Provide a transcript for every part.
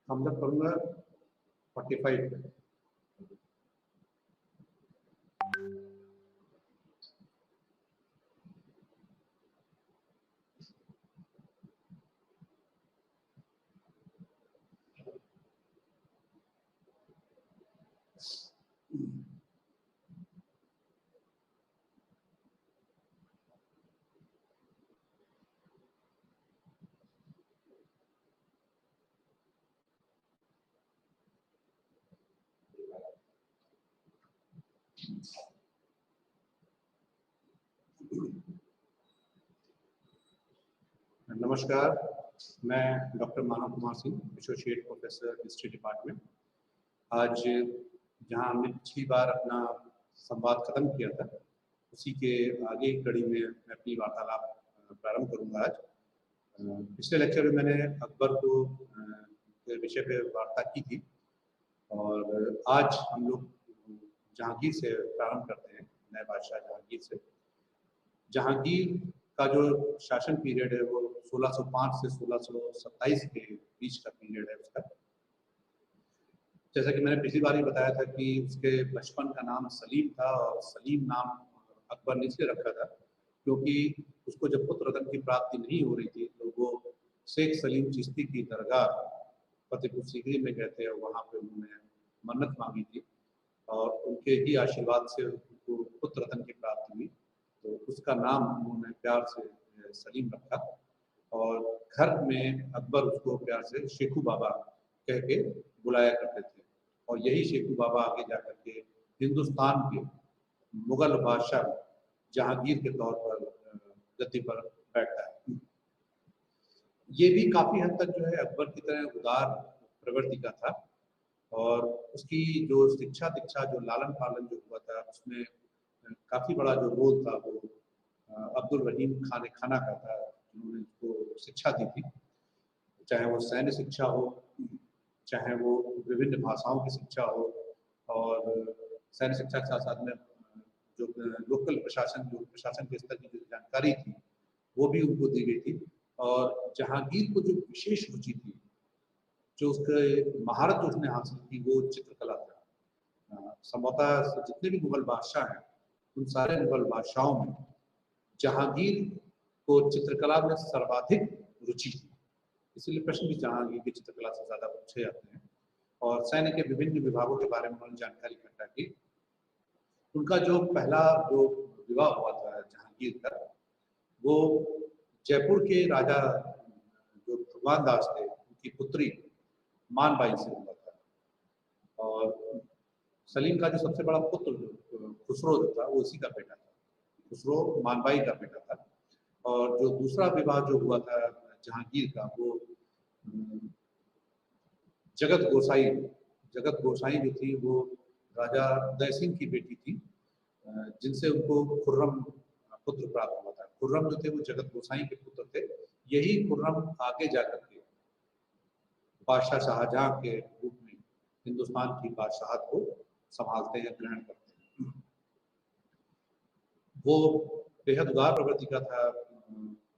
हम जब करूँगा 45 पे। नमस्कार, मैं doctor Manav Kumar Singh, associate professor history department. आज जहां हमने पिछली बार अपना संवाद खत्म किया था, उसी के आगे की कड़ी में मैं अपनी वार्तालाप प्रारंभ करूंगा। आज पिछले लेक्चर में मैंने अकबर को विषय पे वार्ता की थी और आज हम लोग जहांगीर से प्रारंभ करते हैं, नए बादशाह जहांगीर से। जहांगीर का जो शासन पीरियड है वो 1605 से 1627 के बीच का पीरियड है उसका। जैसा कि मैंने पिछली बार ही बताया था कि उसके बचपन का नाम सलीम था और सलीम नाम अकबर ने इसलिए रखा था क्योंकि उसको जब पुत्र रत्न की प्राप्ति नहीं हो रही थी तो वो शेख सलीम चिश्ती की दरगाह फतेहपुर सीकरी में गए थे और वहाँ पे उन्होंने मन्नत मांगी थी और उनके ही आशीर्वाद से उनको पुत्र रत्न की प्राप्ति हुई। तो उसका नाम उन्होंने प्यार से सलीम रखा और घर में अकबर उसको प्यार से शेखू बाबा कह के बुलाया करते थे और यही शेखू बाबा आगे जाकर के हिंदुस्तान के मुगल बादशाह जहांगीर के तौर पर गद्दी पर बैठता है। ये भी काफ़ी हद तक जो है अकबर की तरह उदार प्रवृत्ति का था और उसकी जो शिक्षा दीक्षा जो लालन पालन जो हुआ था उसमें काफ़ी बड़ा जो रोल था वो अब्दुल रहीम खान खाना का था, जिन्होंने उसको शिक्षा दी थी, चाहे वो सैन्य शिक्षा हो, चाहे वो विभिन्न भाषाओं की शिक्षा हो और सैन्य शिक्षा के साथ साथ में जो लोकल प्रशासन के स्तर की जो जानकारी थी वो भी उनको दी गई थी। और जहांगीर को जो विशेष रुचि थी, जो उसके महारत जो उसने हासिल की वो चित्रकला था। संभवतः जितने भी मुगल बादशाह हैं उन सारे मुगल बादशाहों में जहांगीर को चित्रकला में सर्वाधिक रुचि थी, इसलिए प्रश्न भी जहांगीर की चित्रकला से ज़्यादा पूछे जाते हैं। और सैन्य के विभिन्न विभागों के बारे में उन्होंने जानकारी इकट्ठा की। उनका जो पहला जो विवाह हुआ था जहांगीर का, वो जयपुर के राजा जो भगवान दास थे उनकी पुत्री मानबाई से हुआ था और सलीम का जो सबसे बड़ा पुत्र खुसरो जो था वो इसी का बेटा था, खुसरो मानबाई का बेटा था। और जो दूसरा विवाह जो हुआ था जहांगीर का वो जगत गोसाई जो थी वो राजा उदय सिंह की बेटी थी, जिनसे उनको खुर्रम पुत्र प्राप्त हुआ था। खुर्रम जो थे वो जगत गोसाई के पुत्र थे। यही खुर्रम आगे जाकर के बादशाह शाहजहां के रूप में हिंदुस्तान की बादशाहत को संभालते हैं, ग्रहण करते हैं। वो बेहद उदार प्रवृत्ति का था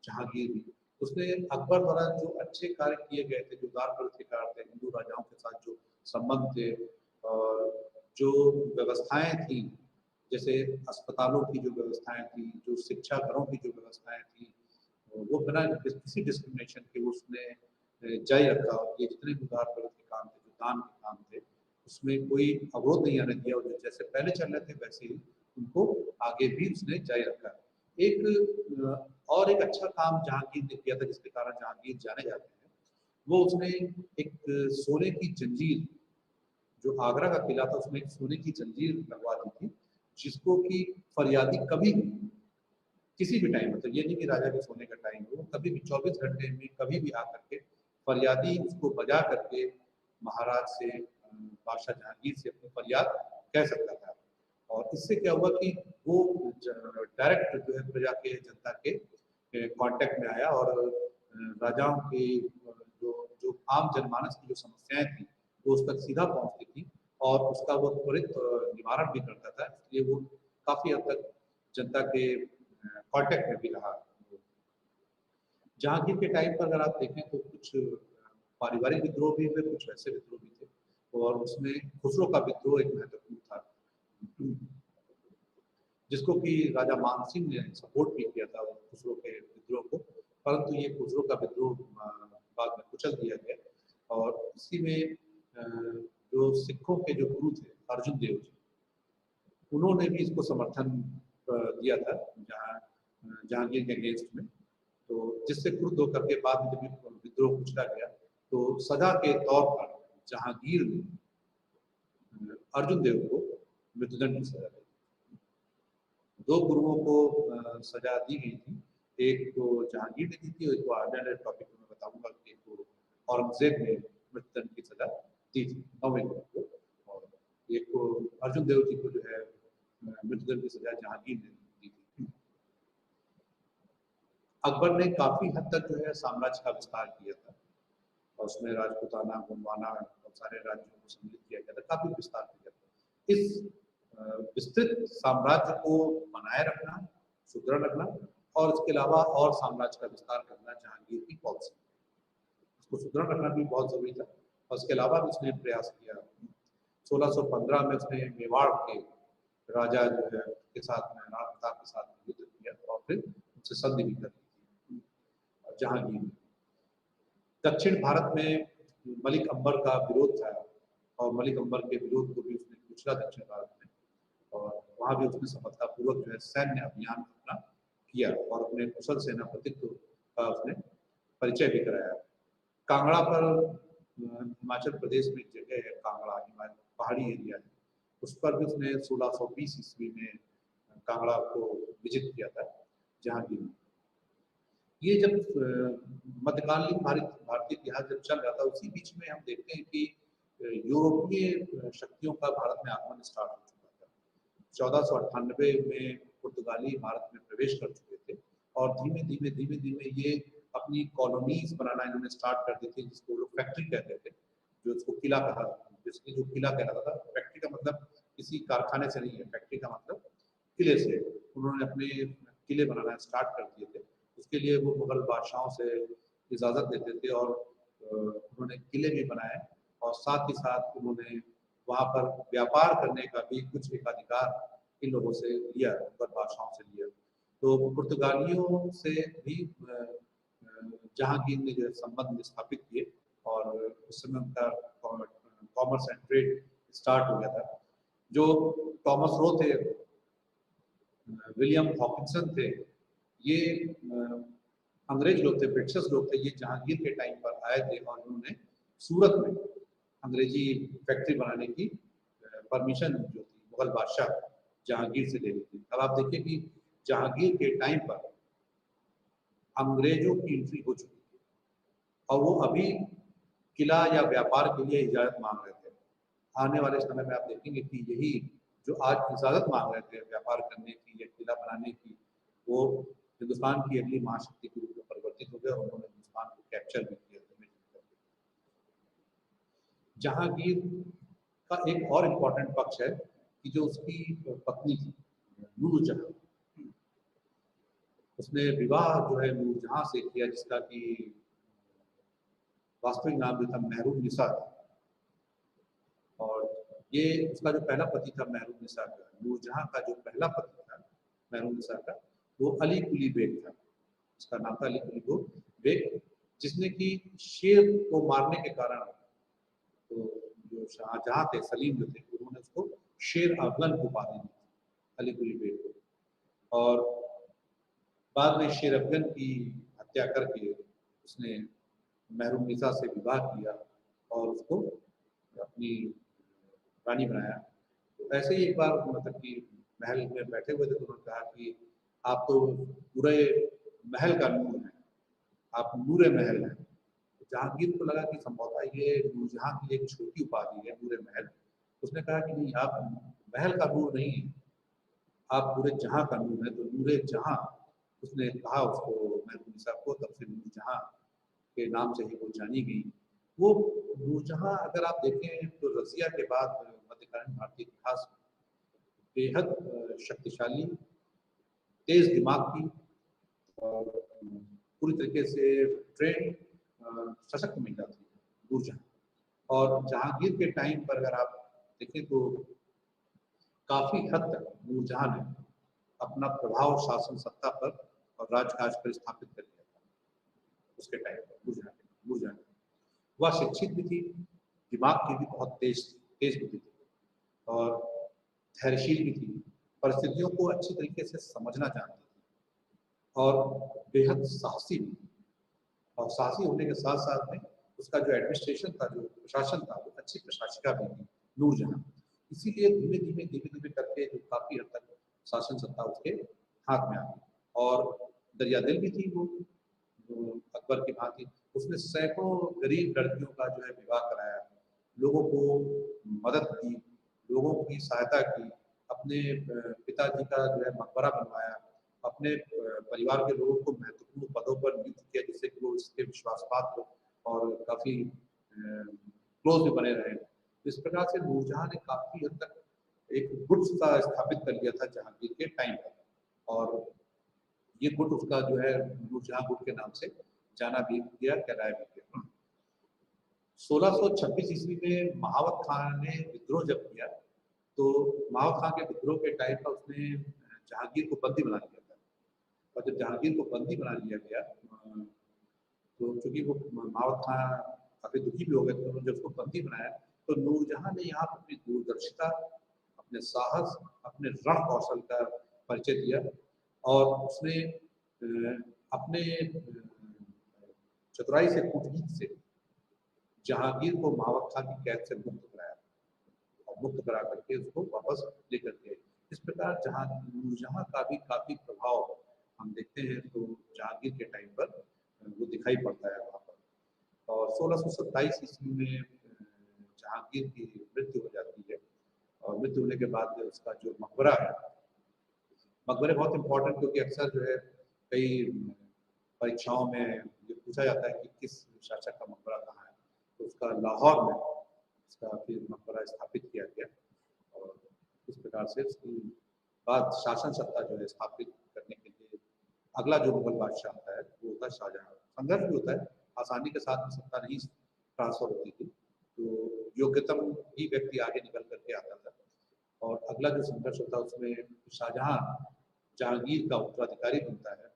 जहांगीर भी। उसने अकबर द्वारा जो अच्छे कार्य किए गए थे, जो उदार प्रवृत्ति के कार्य थे, हिंदू राजाओं के साथ जो संबंध थे और जो व्यवस्थाएं थी, जैसे अस्पतालों की जो व्यवस्थाएं थी, जो शिक्षा घरों की जो व्यवस्थाएं थी, वो बिना किसी डिस्क्रिमिनेशन के उसने जारी रखा। और ये जितने भी उदार प्रवृत्ति के काम थे, जो दान के काम थे, उसमें कोई अवरोध नहीं आने दिया और जैसे पहले चल रहे थे वैसे ही उनको आगे भी उसने जारी रखा। एक अच्छा काम जहांगीर ने किया था जिसके कारण जहांगीर जाने जाते हैं, वो उसने एक सोने की जंजीर, जो आगरा का किला था उसमें एक सोने की जंजीर लगवा दी थी, जिसको कि फरियादी कभी भी किसी भी टाइम, मतलब ये नहीं कि राजा के सोने का टाइम हो, कभी भी 24 घंटे में कभी भी आकर के फरियादी उसको बजा करके महाराज से, बादशाह जहांगीर से अपनी फरियाद कह सकता था। और इससे क्या हुआ कि वो डायरेक्ट जो है प्रजा के, जनता के कांटेक्ट में आया और राजाओं के जो आम जनमानस की जो समस्याएं थी वो उस तक सीधा पहुंचती थी और उसका वो त्वरित निवारण भी करता था, इसलिए वो काफ़ी हद तक जनता के कांटेक्ट में भी रहा। जहांगीर के टाइम पर अगर आप देखें तो कुछ पारिवारिक विद्रोह भी हुए, कुछ वैसे विद्रोह भी थे, और उसमें खुसरो का विद्रोह एक महत्वपूर्ण था, जिसको कि राजा मानसिंह ने सपोर्ट भी किया था खुसरो के विद्रोह को, परंतु ये खुसरो का विद्रोह बाद में कुचल दिया गया। और इसी में जो सिखों के जो गुरु थे अर्जुन देव जी, उन्होंने भी इसको समर्थन दिया था जहांगीर के अगेंस्ट में। तो जिससे क्रुद्ध होकर के बाद में जब विद्रोह कुचला गया तो सजा के तौर पर जहांगीर ने अर्जुन देव को मृत्युदंड की सजा दी। दो गुरुओं को सजा दी गई थी, एक तो जहांगीर ने दी थी, एक को आने टॉपिक में बताऊंगा कि एक को औरंगजेब ने मृत्युदंड की सजा दी थी 9वें गुरु को, और एक को अर्जुन देव जी को जो है मृत्युदंड की सजा जहांगीर ने दी थी। अकबर ने काफी हद तक जो है साम्राज्य का विस्तार किया था, और उसमें राजपूताना, गोंडवाना और सारे राज्यों को सम्मिलित किया गया था, काफी विस्तार किया था। इस विस्तृत साम्राज्य को बनाए रखना, सुदृढ़ रखना और इसके अलावा और साम्राज्य का विस्तार करना जहांगीर की पॉलिसी, उसको सुदृढ़ रखना भी बहुत जरूरी था। और इसके अलावा भी उसने प्रयास किया। 1615 में उसने मेवाड़ के राजा जो है के साथ में राणा प्रताप के साथ युद्ध किया और फिर उनसे संधि भी कर दी थी जहांगीर ने। दक्षिण भारत में मलिक अंबर का विरोध था, और मलिक अंबर के विरोध को भी उसने कुचला दक्षिण भारत में, और वहां भी उसने सफलतापूर्वक जो है सैन्य अभियान अपना किया और अपने कुशल सेनापतित्व का उसने परिचय भी कराया। कांगड़ा पर हिमाचल प्रदेश में एक जगह है कांगड़ा, पहाड़ी एरिया है, उस पर भी उसने 1620 ईस्वी में कांगड़ा को विजिट किया था जहांगीर ने। ये जब मध्यकालीन भारतीय इतिहास जब चल रहा था, उसी बीच में हम देखते हैं कि यूरोपीय शक्तियों का भारत में आगमन स्टार्ट हो चुका था। 1498 में पुर्तगाली भारत में प्रवेश कर चुके थे, और धीमे धीमे ये अपनी कॉलोनीज बनाना इन्होंने स्टार्ट कर दी थी, जिसको लोग फैक्ट्री कहते थे, जो उसको किला कहा, जिसकी जो किला कहता था। फैक्ट्री का मतलब किसी कारखाने से नहीं है, फैक्ट्री का मतलब किले से। उन्होंने अपने किले बनाना स्टार्ट कर दिए थे। उसके लिए वो मुगल बादशाहों से इजाज़त लेते थे, और उन्होंने किले भी बनाए, और साथ ही साथ उन्होंने वहाँ पर व्यापार करने का भी कुछ एकाधिकार इन लोगों से लिया, मुगल बादशाहों से लिया। तो पुर्तगालियों से भी जहांगीर ने जो है संबंध स्थापित किए, और उस समय उनका कॉमर्स एंड ट्रेड स्टार्ट हो गया था। जो टॉमस रो थे, विलियम हॉकिंसन थे, ये अंग्रेज लोग थे, ब्रिटिशर्स लोग थे, ये जहांगीर के टाइम पर आए थे, और उन्होंने सूरत में अंग्रेजी फैक्ट्री बनाने की परमिशन जो थी मुगल बादशाह जहांगीर से ले ली थी। अब आप देखिए कि जहांगीर के टाइम पर अंग्रेजों की एंट्री हो चुकी थी, और वो अभी किला या व्यापार के लिए इजाजत मांग रहे थे। आने वाले समय में आप देखेंगे कि यही जो आज इजाजत मांग रहे थे व्यापार करने की या किला बनाने की, वो हिंदुस्तान की अगली महाशक्ति के रूप में परिवर्तित हो गए, और उन्होंने हिंदुस्तान को कैप्चर भी किया। जहांगीर का एक और इम्पोर्टेंट पक्ष है कि जो उसकी पत्नी थी नूरजहां, उसने विवाह जो है नूरजहां से किया, जिसका कि वास्तविक नाम जो था महरून निसा था। और ये उसका जो पहला पति था महरून निसा का, नूरजहां का जो पहला पति था महरून निसा का, वो अली कुली बेग था। उसका नाम था अली कुली बेग, जिसने कि शेर को मारने के कारण तो जो शाहजहां थे, सलीम जो थे, उन्होंने उसको शेर अफगन उपाधि दी अली कुली बेग को। और बाद में शेर अफगन की हत्या करके उसने महरून निसा से विवाह किया और उसको अपनी रानी बनाया। तो ऐसे ही एक बार मतलब कि महल में बैठे हुए थे, तो उन्होंने कहा कि आप तो पूरे महल का नूर हैं, आप नूरे महल हैं। तो जहांगीर को लगा कि संभवतः ये नूरजहां की एक छोटी उपाधि है, नूरे महल। उसने कहा कि नहीं, आप महल का नूर नहीं है, आप पूरे जहां का नूर है। तो नूरे जहां उसने कहा उसको महरून निसा को, तब से नूरजहां के नाम से ही वो जानी गई। वो नूरजहां अगर आप देखें तो रजिया के बाद जिसके कारण भारतीय इतिहास में बेहद शक्तिशाली, तेज दिमाग की और पूरी तरीके से ट्रेन सशक्त महिला थी नूरजहां। और जहांगीर के टाइम पर अगर आप देखें तो काफी हद तक नूरजहां ने अपना प्रभाव शासन सत्ता पर और राजकाज पर स्थापित कर लिया था। उसके टाइम पर नूरजहां वह शिक्षित भी थी, दिमाग की भी बहुत तेज बुद्धि थी और धैर्यशील भी थी, परिस्थितियों को अच्छी तरीके से समझना जानती थी और बेहद साहसी भी थी। और साहसी होने के साथ साथ में उसका जो एडमिनिस्ट्रेशन था, जो प्रशासन था, वो अच्छी प्रशासिका भी थी नूरजहां। इसीलिए धीमे धीमे करके जो काफी हद तक शासन सत्ता उसके हाथ में आ गई। और दरियादिल भी थी वो अकबर की भांति। उसने सैकड़ों गरीब लड़कियों का जो है विवाह कराया, लोगों को मदद की, लोगों की सहायता की, अपने पिताजी का जो है मकबरा बनवाया, अपने परिवार के लोगों को महत्वपूर्ण पदों पर नियुक्त किया जिससे कि वो इसके विश्वासपात्र और काफी क्लोज भी बने रहे। इस प्रकार से नूरजहां ने काफी हद तक एक गुट सा स्थापित कर लिया था जहांगीर के टाइम पर, और ये गुट उसका जो है नूरजहां गुट के नाम से जाना भी गया, कहलाया भी गया। 1626 ईस्वी में महावत खान ने विद्रोह जब किया तो महावत खान के विद्रोह के टाइम पर उसने जहांगीर को बंदी बना लिया था। और जब जहांगीर को बंदी बना लिया गया तो चूंकि वो महावत खान काफी दुखी भी हो गए, तो उन्होंने जब उसको बंदी बनाया तो नूरजहां ने यहाँ अपनी दूरदर्शिता, अपने साहस, अपने रण कौशल का परिचय दिया और उसने अपने चतुराई से, कूटनीति से जहांगीर को महावत खान की कैद से मुक्त कराया और मुक्त करा करके उसको वापस लेकर के। इस प्रकार नूरजहां का भी काफी प्रभाव हम देखते हैं तो जहांगीर के टाइम पर वो दिखाई पड़ता है वहाँ पर। और 1627 ईस्वी में जहांगीर की मृत्यु हो जाती है और मृत्यु होने के बाद उसका जो मकबरा है, मकबरे बहुत इंपॉर्टेंट, क्योंकि अक्सर जो है कई परीक्षाओं में ये पूछा जाता है कि किस शासक का मकबरा कहाँ है, तो उसका लाहौर में उसका फिर मकबरा स्थापित किया गया। और इस प्रकार से उसके बाद शासन सत्ता जो है स्थापित करने के लिए अगला जो मुगल बादशाह आता है वो होता है शाहजहां। संघर्ष भी होता है, आसानी के साथ में सत्ता नहीं ट्रांसफर होती थी, तो योग्यतम ही व्यक्ति आगे निकल करके आता था। और अगला जो संघर्ष होता है उसमें शाहजहां जहांगीर का उत्तराधिकारी बनता है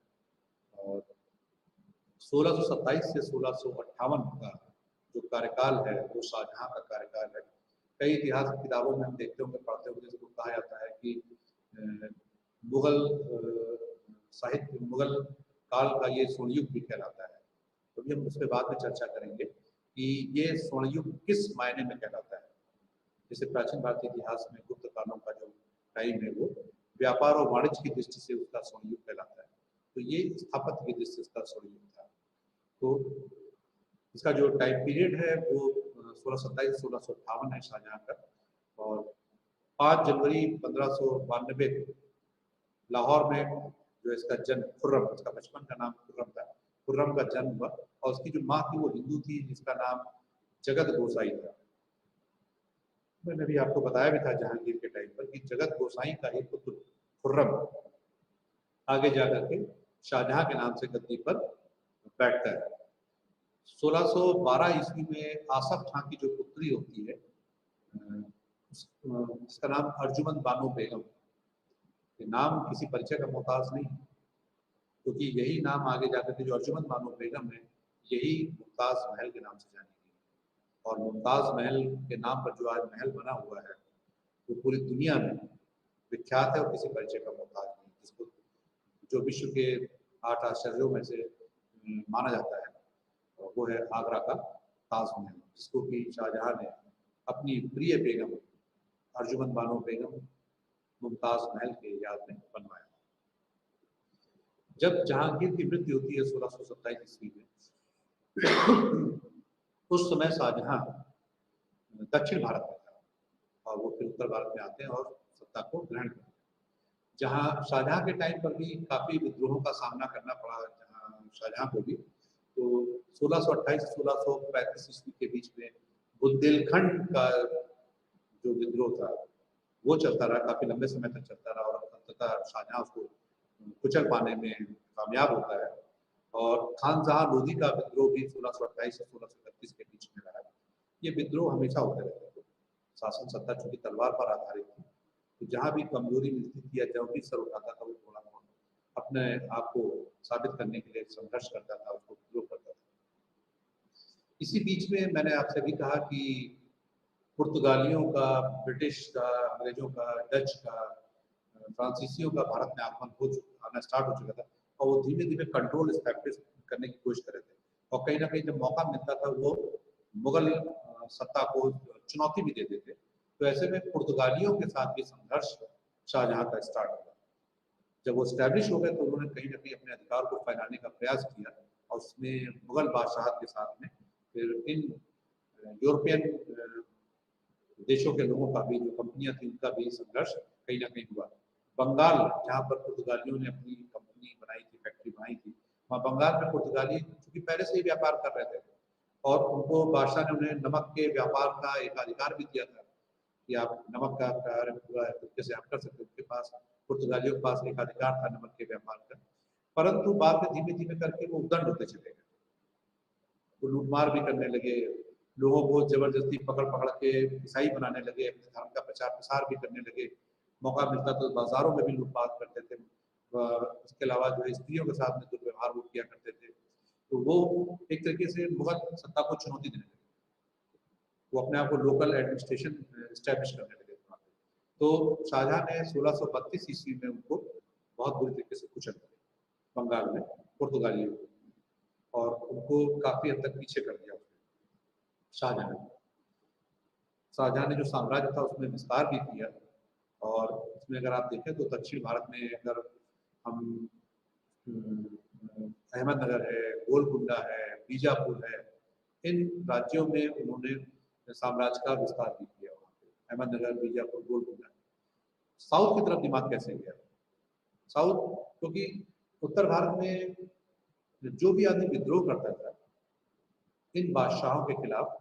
और 1627 से 1658 का जो कार्यकाल है वो शाहजहां का कार्यकाल है। कई इतिहास की किताबों में हम देखते होंगे, पढ़ते होंगे, जिसको कहा जाता है कि मुगल साहित्य, मुगल काल का ये स्वर्ण युग भी कहलाता है। तो भी हम उस पर बाद में चर्चा करेंगे कि ये स्वर्ण युग किस मायने में कहलाता है। जैसे प्राचीन भारतीय इतिहास में गुप्त कालों का जो टाइम है वो व्यापार और वाणिज्य की दृष्टि से उसका स्वर्ण युग कहलाता है, तो ये स्थापत्य की दृष्टि से उसका स्वर्ण युग था। तो इसका जो टाइम पीरियड है वो 1627 1658 है शाहजहां का। और 5 जनवरी 1592 को लाहौर में जो इसका जन्म, खुर्रम, इसका बचपन का नाम खुर्रम था, खुर्रम का जन्म हुआ। और उसकी जो माँ थी वो हिंदू थी जिसका नाम जगत गोसाई था। मैंने भी आपको बताया भी था जहांगीर के टाइम पर कि जगत गोसाई का एक पुत्र खुर्रम आगे जाकर के शाहजहां के नाम से गद्दी पर बैठता है। 1612 ईस्वी में आसफ खां की जो पुत्री होती है उसका नाम अर्जुमंद बानो बेगम। ये नाम किसी परिचय का मोहताज नहीं, क्योंकि यही नाम आगे जाकर के जो अर्जुमंद बानो बेगम है यही मुमताज महल के नाम से जानी गई। और मुमताज महल के नाम पर जो आज महल बना हुआ है वो पूरी दुनिया में विख्यात है और किसी परिचय का मोहताज नहीं, जिसको जो विश्व के 8 आश्चर्यों में से माना जाता है, वो है आगरा का ताजमहल, जिसको कि शाहजहां ने अपनी प्रिय बेगम अर्जुमंद बानो बेगम मुमताज महल के याद में बनवाया। जब जहांगीर की मृत्यु होती है 1627 ईस्वी में, उस समय शाहजहां दक्षिण भारत में था और वो फिर उत्तर भारत में आते हैं और सत्ता को ग्रहण करते हैं। जहां शाहजहां के टाइम पर भी काफी विद्रोहों का सामना करना पड़ा शाहजहां को भी। तो 1628 1635 ईस्वी के बीच में बुंदेलखंड का जो विद्रोह था वो चलता रहा, काफ़ी लंबे समय तक चलता रहा, और अंततः शाहजहाँ उसको कुचल पाने में कामयाब होता है। और खानजहाँ लोधी का विद्रोह भी 1628 से 1631 के बीच में रहा। ये विद्रोह हमेशा होते रहते थे। शासन सत्ता चूंकि तलवार पर आधारित थी, तो जहाँ भी कमजोरी मिलती थी या जब भी सर उठाता था वो थोड़ा अपने आप को साबित करने के लिए संघर्ष करता था, उसको विद्रोह करता था। इसी बीच में मैंने आपसे भी कहा कि पुर्तगालियों का, ब्रिटिश का, अंग्रेजों का, डच का, फ्रांसीसियों का भारत में आगमन आना स्टार्ट हो चुका था, और वो धीमे धीमे कंट्रोल इस्टेब्लिश करने की कोशिश कर रहे थे। और कहीं ना कहीं जब मौका मिलता था वो मुगल सत्ता को चुनौती भी देते थे। तो ऐसे में पुर्तगालियों के साथ भी संघर्ष शाहजहाँ का स्टार्ट हुआ। जब वो स्टैब्लिश हो गए तो उन्होंने कहीं ना कहीं अपने अधिकार को फैलाने का प्रयास किया, और उसमें मुगल बादशाह के साथ में फिर इन यूरोपियन देशों के लोगों का भी, जो कंपनियां थी, उनका भी संघर्ष कहीं ना कहीं हुआ। बंगाल, जहाँ पर पुर्तगालियों ने अपनी कंपनी बनाई थी, फैक्ट्री बनाई थी, वहाँ बंगाल में पुर्तगाली चूंकि पहले से ही व्यापार कर रहे थे, और उनको बादशाह ने उन्हें नमक के व्यापार का एक अधिकार भी दिया था कि आप नमक का कार्य पूरा तरीके से आप कर सकते। उनके पास, पुर्तगालियों के पास एक अधिकार था नमक के व्यापार का। परंतु बाद में धीमे धीमे करके वो उद्दंड होते चले गए, वो लूटमार भी करने लगे, लोगों को जबरदस्ती पकड़ पकड़ के ईसाई बनाने लगे, अपने धर्म का प्रचार प्रसार भी करने लगे। मौका मिलता तो बाजारों में भी लूटपाट करते थे। इसके अलावा जो है स्त्रियों के साथ में दुर्व्यवहार वो किया करते थे। तो वो एक तरीके से मुगल सत्ता को चुनौती देने लगे, वो अपने आप को लोकल एडमिनिस्ट्रेशन स्टैब्लिश करने लगे। तो शाहजहाँ ने 1632 ईस्वी में उनको बहुत बुरी तरीके से कुचल दिया बंगाल में, पुर्तगालियों को, और उनको काफी हद तक पीछे कर दिया शाहजहाँ ने। शाहजहाँ ने जो साम्राज्य था उसमें विस्तार भी किया, और इसमें अगर आप देखें तो दक्षिण भारत में अगर हम अहमदनगर है, गोलकुंडा है, बीजापुर है, इन राज्यों में उन्होंने साम्राज्य का विस्तार भी किया। वहाँ पे अहमदनगर, बीजापुर, गोलकुंडा। साउथ की तरफ दिमाग कैसे गया? साउथ, क्योंकि उत्तर भारत में जो भी आदमी विद्रोह करता था इन बादशाहों के खिलाफ,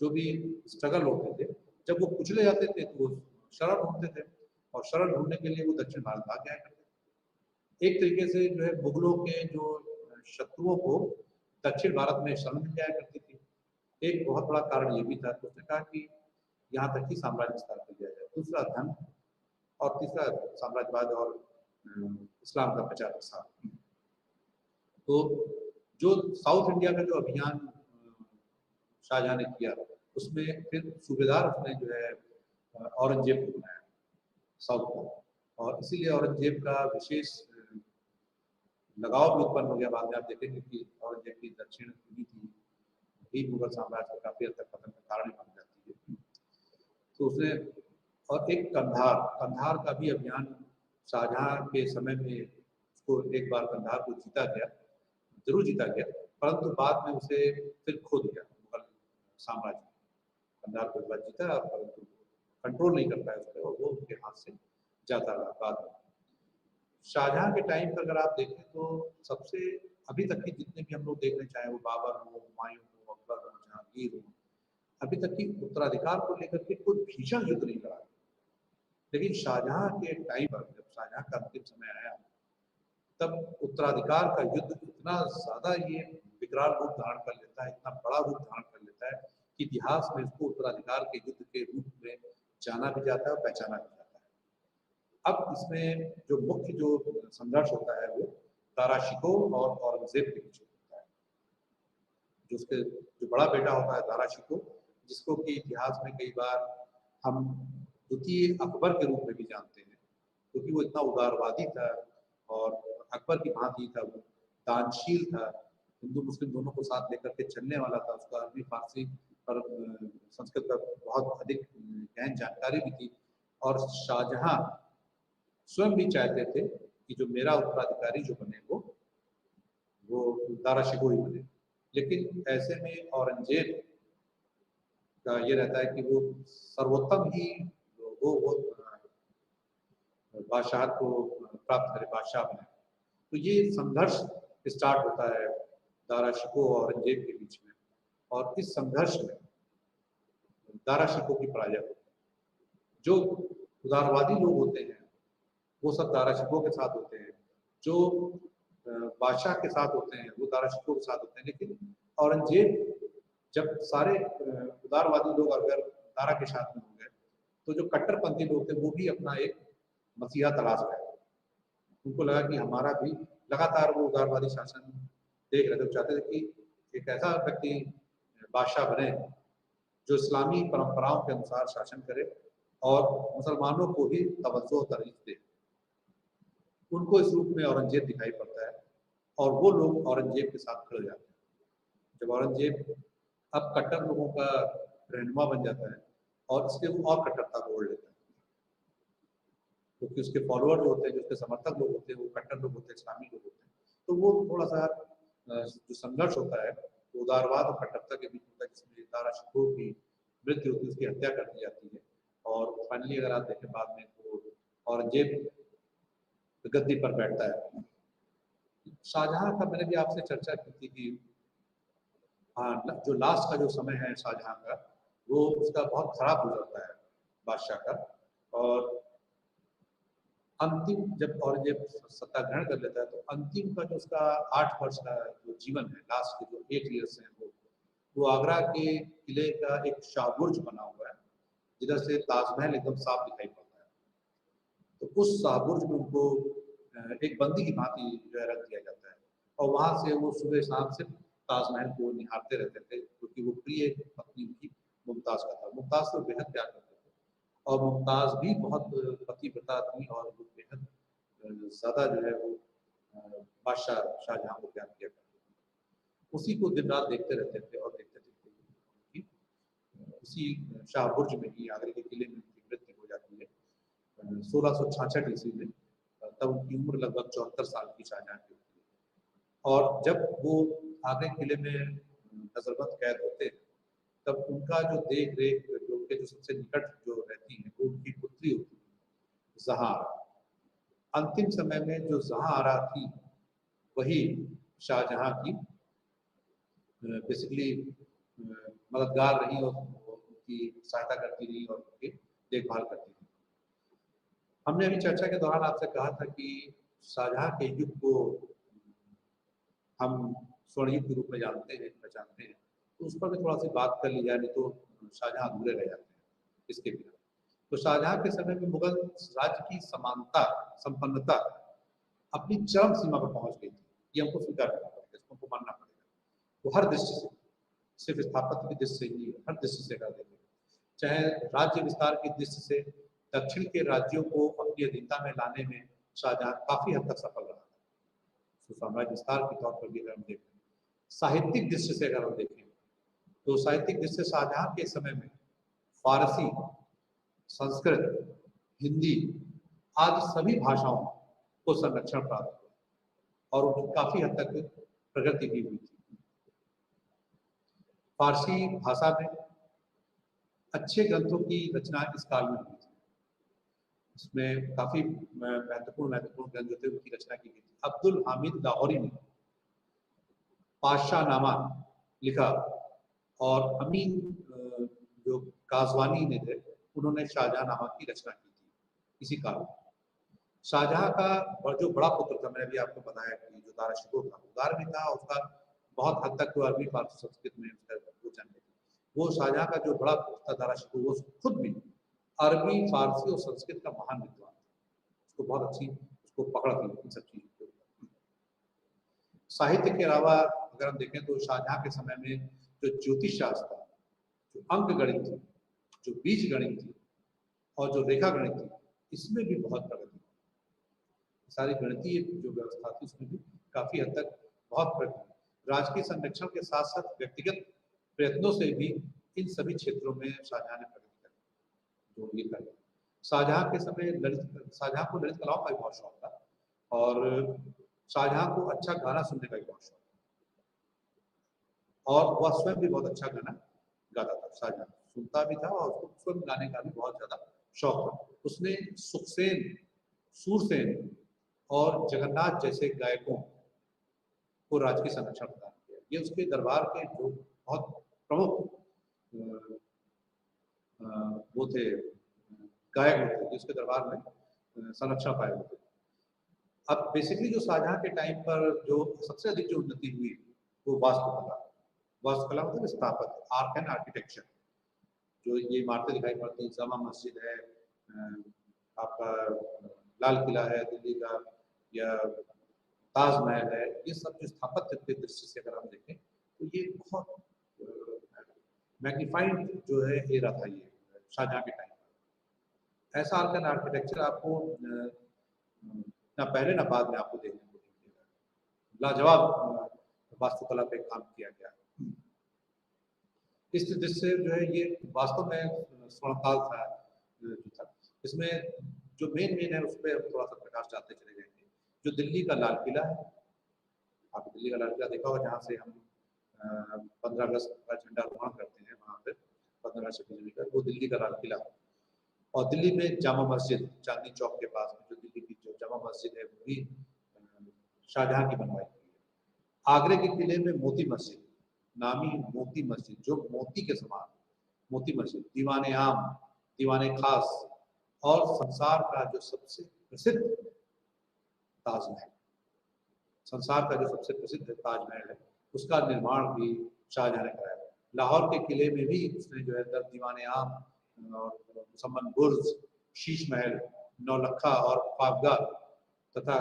जो भी स्ट्रगल होते थे, जब वो कुचले जाते थे तो वो शरण ढूंढते थे, और शरण ढूंढने के लिए वो दक्षिण भारत भाग जाया करते थे। एक तरीके से जो है मुगलों के जो शत्रुओं को दक्षिण भारत में शरण मिल जाया करती थी। एक बहुत बड़ा कारण ये भी था, तो उसने कहा कि यहाँ तक ही साम्राज्य विस्तार कर दिया जाए। दूसरा धन, और तीसरा साम्राज्यवाद और इस्लाम का प्रचार प्रसार। तो जो साउथ इंडिया का जो अभियान शाहजहाँ ने किया, उसमें फिर सूबेदार उसने जो है औरंगजेब को बनाया साउथ को, और इसीलिए औरंगजेब का विशेष लगाव भी उत्पन्न हो गया। बाद में आप देखेंगे कि औरंगजेब की दक्षिण नीति भी मुगल साम्राज्य को काफी हद तक पतन का कारण बन जाती है। तो उसने, और एक कंधार का भी अभियान शाहजहाँ के समय में, उसको एक बार कंधार को जीता गया, जरूर जीता गया, परंतु बाद में उसे फिर खो दिया मुगल साम्राज्य। कंधार को एक बार जीता, परंतु कंट्रोल नहीं कर पाया उस पर, और वो उनके हाथ से जाता रहा। बाद में शाहजहाँ के टाइम पर अगर आप देखें तो सबसे अभी तक की जितने भी हम लोग देख रहे, चाहे वो बाबर हो, हुमायूं हो, अकबर हो, जहांगीर हो, अभी तक की उत्तराधिकार को लेकर के कोई भीषण युद्ध नहीं लड़ा। लेकिन शाहजहाँ के टाइम पर, जब शाहजहाँ का अंतिम समय आया, तब उत्तराधिकार का युद्ध इतना ज्यादा ये विकराल रूप धारण कर लेता है, इतना बड़ा रूप धारण कर लेता है कि इतिहास में इसको उत्तराधिकार के युद्ध के रूप में जाना भी जाता है और पहचाना भी जाता है। अब इसमें जो मुख्य जो संघर्ष होता है वो दारा शिकोह और औरंगजेब के बीच होता है। जो उसके जो बड़ा बेटा होता है दारा शिकोह, जिसको कि इतिहास में कई बार हम द्वितीय अकबर के रूप में भी जानते हैं, क्योंकि वो इतना उदारवादी था और अकबर की भांति था, वो दानशील था, हिंदू मुस्लिम दोनों को साथ लेकर के चलने वाला था। उसका अरबी, फारसी और संस्कृत का बहुत अधिक गहन जानकारी भी थी। और शाहजहाँ स्वयं भी चाहते थे कि जो मेरा उत्तराधिकारी जो बने वो दारा शिकोह ही बने। लेकिन ऐसे में औरंगजेब का ये रहता है कि वो सर्वोत्तम ही वो बादशाह को प्राप्त करे, बादशाह बने। तो ये संघर्ष स्टार्ट होता है दारा शिकोह और औरंगजेब के बीच में, और इस संघर्ष में दारा शिकोह की पराजय होती है। जो उदारवादी लोग होते हैं वो सब दारा शिकोह के साथ होते हैं, जो बादशाह के साथ होते हैं वो दारा शिकोह के साथ होते हैं। लेकिन औरंगजेब जब सारे उदारवादी लोग अगर दारा के साथ में हो गए तो जो कट्टरपंथी लोग थे वो भी अपना एक मसीहा तलाश रहे। उनको लगा कि हमारा भी लगातार वो उदारवादी शासन देख रहे थे, चाहते थे कि एक ऐसा व्यक्ति बादशाह बने जो इस्लामी परंपराओं के अनुसार शासन करे और मुसलमानों को भी तवज्जो तरजीह दे। उनको इस रूप में औरंगजेब दिखाई पड़ता है और वो लोग औरंगजेब के साथ खड़े जाते हैं। जब औरंगजेब अब कट्टर लोगों का रहनुमा बन जाता है और इसलिए वो और कट्टरता को ओढ़ लेता है, क्योंकि उसके फॉलोअर जो होते हैं, जो उसके समर्थक लोग होते हैं, वो कट्टर लोग होते हैं, इस्लामी लोग होते हैं। तो वो थोड़ा सा जो संघर्ष होता है वो उदारवाद और कट्टरता के बीच होता है, जिसमें दारा शिकोह की मृत्यु होती है, उसकी हत्या कर दी जाती है। और फाइनली अगर आप देखें बाद में तो औरंगजेब गद्दी पर बैठता है। शाहजहां का मैंने भी आपसे चर्चा की थी कि हाँ, जो लास्ट का जो समय है शाहजहां का वो उसका बहुत खराब गुजरता है बादशाह का। और अंतिम जब औरंगजेब सत्ता ग्रहण कर लेता है तो अंतिम का जो उसका 8 वर्ष का जो जीवन है, लास्ट के जो 8 ईयर्स हैं वो आगरा के किले का एक शाहबुर्ज बना हुआ है, जिधर से ताजमहल एकदम साफ दिखाई पड़ता है। तो उस शाहबुर्ज में उनको एक बंदी की भांति जो है रख दिया जाता है और वहां से वो सुबह शाम सिर्फ ताजमहल को निहारते रहते थे, क्योंकि वो प्रिय पत्नी उनकी मुमताज का था। मुमताज को बेहद प्यार करते थे और मुमताज भी बहुत पतिव्रता थी और वो बेहद ज्यादा जो है वो बादशाह शाहजहां को प्यार किया करते थे। उसी को दिन रात देखते रहते थे और देखते देखते उसी शाहबुर्ज में ही आगरे के किले में उनकी मृत्यु हो जाती है 1666 ईस्वी में। तब उनकी उम्र लगभग 74 साल की शाहजहां की होती है। और जब वो आगरे किले में नजरबंद कैद होते हैं तब उनका जो देख रेख जो उनके जो सबसे निकट जो रहती है वो उनकी पुत्री होती है जहां। अंतिम समय में जो जहां आ रहा थी वही शाहजहां की बेसिकली मददगार रही और उनकी सहायता करती रही और उनकी देखभाल करती रही। हमने अभी चर्चा के दौरान आपसे कहा था कि शाहजहां के युग को हम स्वर्ण युग के रूप में पहचानते हैं, तो उस पर भी थोड़ा सी बात कर ली जाए, नहीं तो शाहजहां अधूरे रह जाते हैं इसके बिना। तो शाहजहां के समय में मुगल राज्य की समानता संपन्नता अपनी चरम सीमा पर पहुंच गई थी, ये हमको स्वीकार करना पड़ेगा, इसको हमको मानना पड़ेगा। तो हर दृष्टि से, सिर्फ स्थापत्य की दृष्टि से ही, हर दृष्टि से कर देंगे, चाहे राज्य विस्तार की दृष्टि से दक्षिण के राज्यों को अपनी अधीनता में लाने में शाहजहां काफी हद तक सफल रहा। तो साम्राज्य विस्तार के तौर पर भी अगर हम देखें, साहित्यिक दृष्टि से अगर हम देखें तो साहित्यिक दृष्टि से शाहजहां के समय में फारसी, संस्कृत, हिंदी आदि सभी भाषाओं को संरक्षण प्राप्त हुआ और उनकी काफी हद तक प्रगति भी हुई थी। फारसी भाषा में अच्छे ग्रंथों की रचना इस काल में हुई थी। इसमें काफी महत्वपूर्ण ग्रंथ जो थे उनकी रचना की गई थी। अब्दुल हामिद लाहौरी ने पातशाहनामा लिखा और अमीन जो काजवानी ने थे उन्होंने शाहजहांनामा की रचना की थी इसी काल में। शाहजहां का जो बड़ा पुत्र था, मैंने भी आपको बताया कि जो दारा शिकोह था, उदार भी था, उसका बहुत हद तक अरबी फारसी संस्कृत में वो जानते थे। वो शाहजहां का जो बड़ा पुत्र था दारा शिकोह, वो खुद भी अरबी, फारसी और संस्कृत का महान विद्वान था। उसको बहुत अच्छी उसको पकड़ थी इन सब चीजों के ऊपर। साहित्य के अलावा अगर हम देखें तो शाहजहां के समय में जो ज्योतिष शास्त्र था, जो अंक गणित थी, जो बीज गणित थी और जो रेखा गणित थी, इसमें भी बहुत प्रगति। सारी गणितीय जो व्यवस्था थी उसमें भी काफी हद तक बहुत प्रगति। राजकीय संरक्षण के साथ साथ व्यक्तिगत प्रयत्नों से भी इन सभी क्षेत्रों में शाहजहां ने प्रगति करी। जो ये कर शाहजहां के समय शाहजहां को ललित कलाओं का भी बहुत शौक था और शाहजहां को अच्छा गाना सुनने का भी बहुत शौक था और वह स्वयं भी बहुत अच्छा गाना गाता था। शाहजहां सुनता भी था और उसको स्वयं गाने का भी बहुत ज्यादा शौक था। उसने सुखसेन, सूरसेन और जगन्नाथ जैसे गायकों को राजकीय संरक्षण प्रदान किया। ये उसके दरबार के जो बहुत प्रमुख वो थे गायक होते थे जिसके दरबार में संरक्षण पाए होते थे। अब बेसिकली जो शाहजहां के टाइम पर जो सबसे अधिक जो उन्नति हुई वो वास्तुकला मतलब स्थापत्य, आर्ट एंड आर्किटेक्चर। जो ये इमारतें दिखाई पड़ती हैं, जामा मस्जिद है, आपका लाल किला है दिल्ली का, या ताजमहल है, ये सब जो स्थापत्य के दृष्टि से अगर हम देखें तो ये बहुत मैग्निफाइड जो है एरा था ये शाहजहां के टाइम पर। ऐसा आर्ट एंड आर्किटेक्चर आपको ना पहले ना बाद में आपको देखने को मिलेगा। लाजवाब वास्तुकला पे काम किया गया। इस दृष्टि से जो है ये वास्तव में स्वर्णकाल था जो था। इसमें जो मेन है उस पर थोड़ा सा प्रकाश डालते चले जाएंगे। जो दिल्ली का लाल किला है, आपने दिल्ली का लाल किला देखा होगा, जहाँ से हम 15 अगस्त का झंडारोहण करते हैं, वहाँ पे 15 अगस्त का, वो दिल्ली का लाल किला। और दिल्ली में जामा मस्जिद चांदनी चौक के पास में जो दिल्ली की जो जामा मस्जिद है वो भी शाहजहां की बनवाई हुई है। आगरे के किले में मोती मस्जिद, नामी मोती मस्जिद, जो मोती के समान मोती मस्जिद, दीवाने आम, दीवाने खास, और संसार का जो सबसे प्रसिद्ध ताजमहल, संसार का जो सबसे प्रसिद्ध ताजमहल है उसका निर्माण भी शाहजहां ने कराया। लाहौर के किले में भी उसने जो है दीवाने आम और मुसम्मन बुर्ज, शीश महल, नौलखा और ख्वाबगाह तथा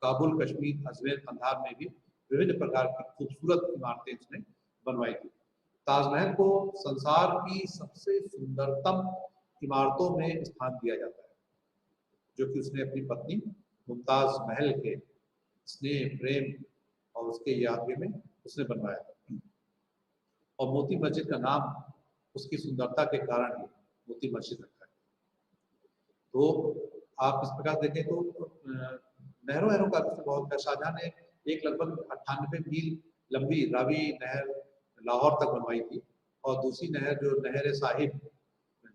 काबुल, कश्मीर, अजमेर, कंधार में भी विभिन्न प्रकार की खूबसूरत इमारतें उसने बनवाई थी। ताजमहल को संसार की सबसे सुंदरतम इमारतों में स्थान दिया जाता है, जो कि उसने अपनी पत्नी मुमताज महल के स्नेह, प्रेम और उसके याद में उसने बनवाया था। और मोती मस्जिद का नाम उसकी सुंदरता के कारण ही मोती मस्जिद रखा है। तो आप इस प्रकार देखें तो नहरों का बहुत है। शाहजहां ने एक लगभग 98 मील लंबी रावी नहर लाहौर तक बनवाई थी, और दूसरी नहर जो नहर साहिब,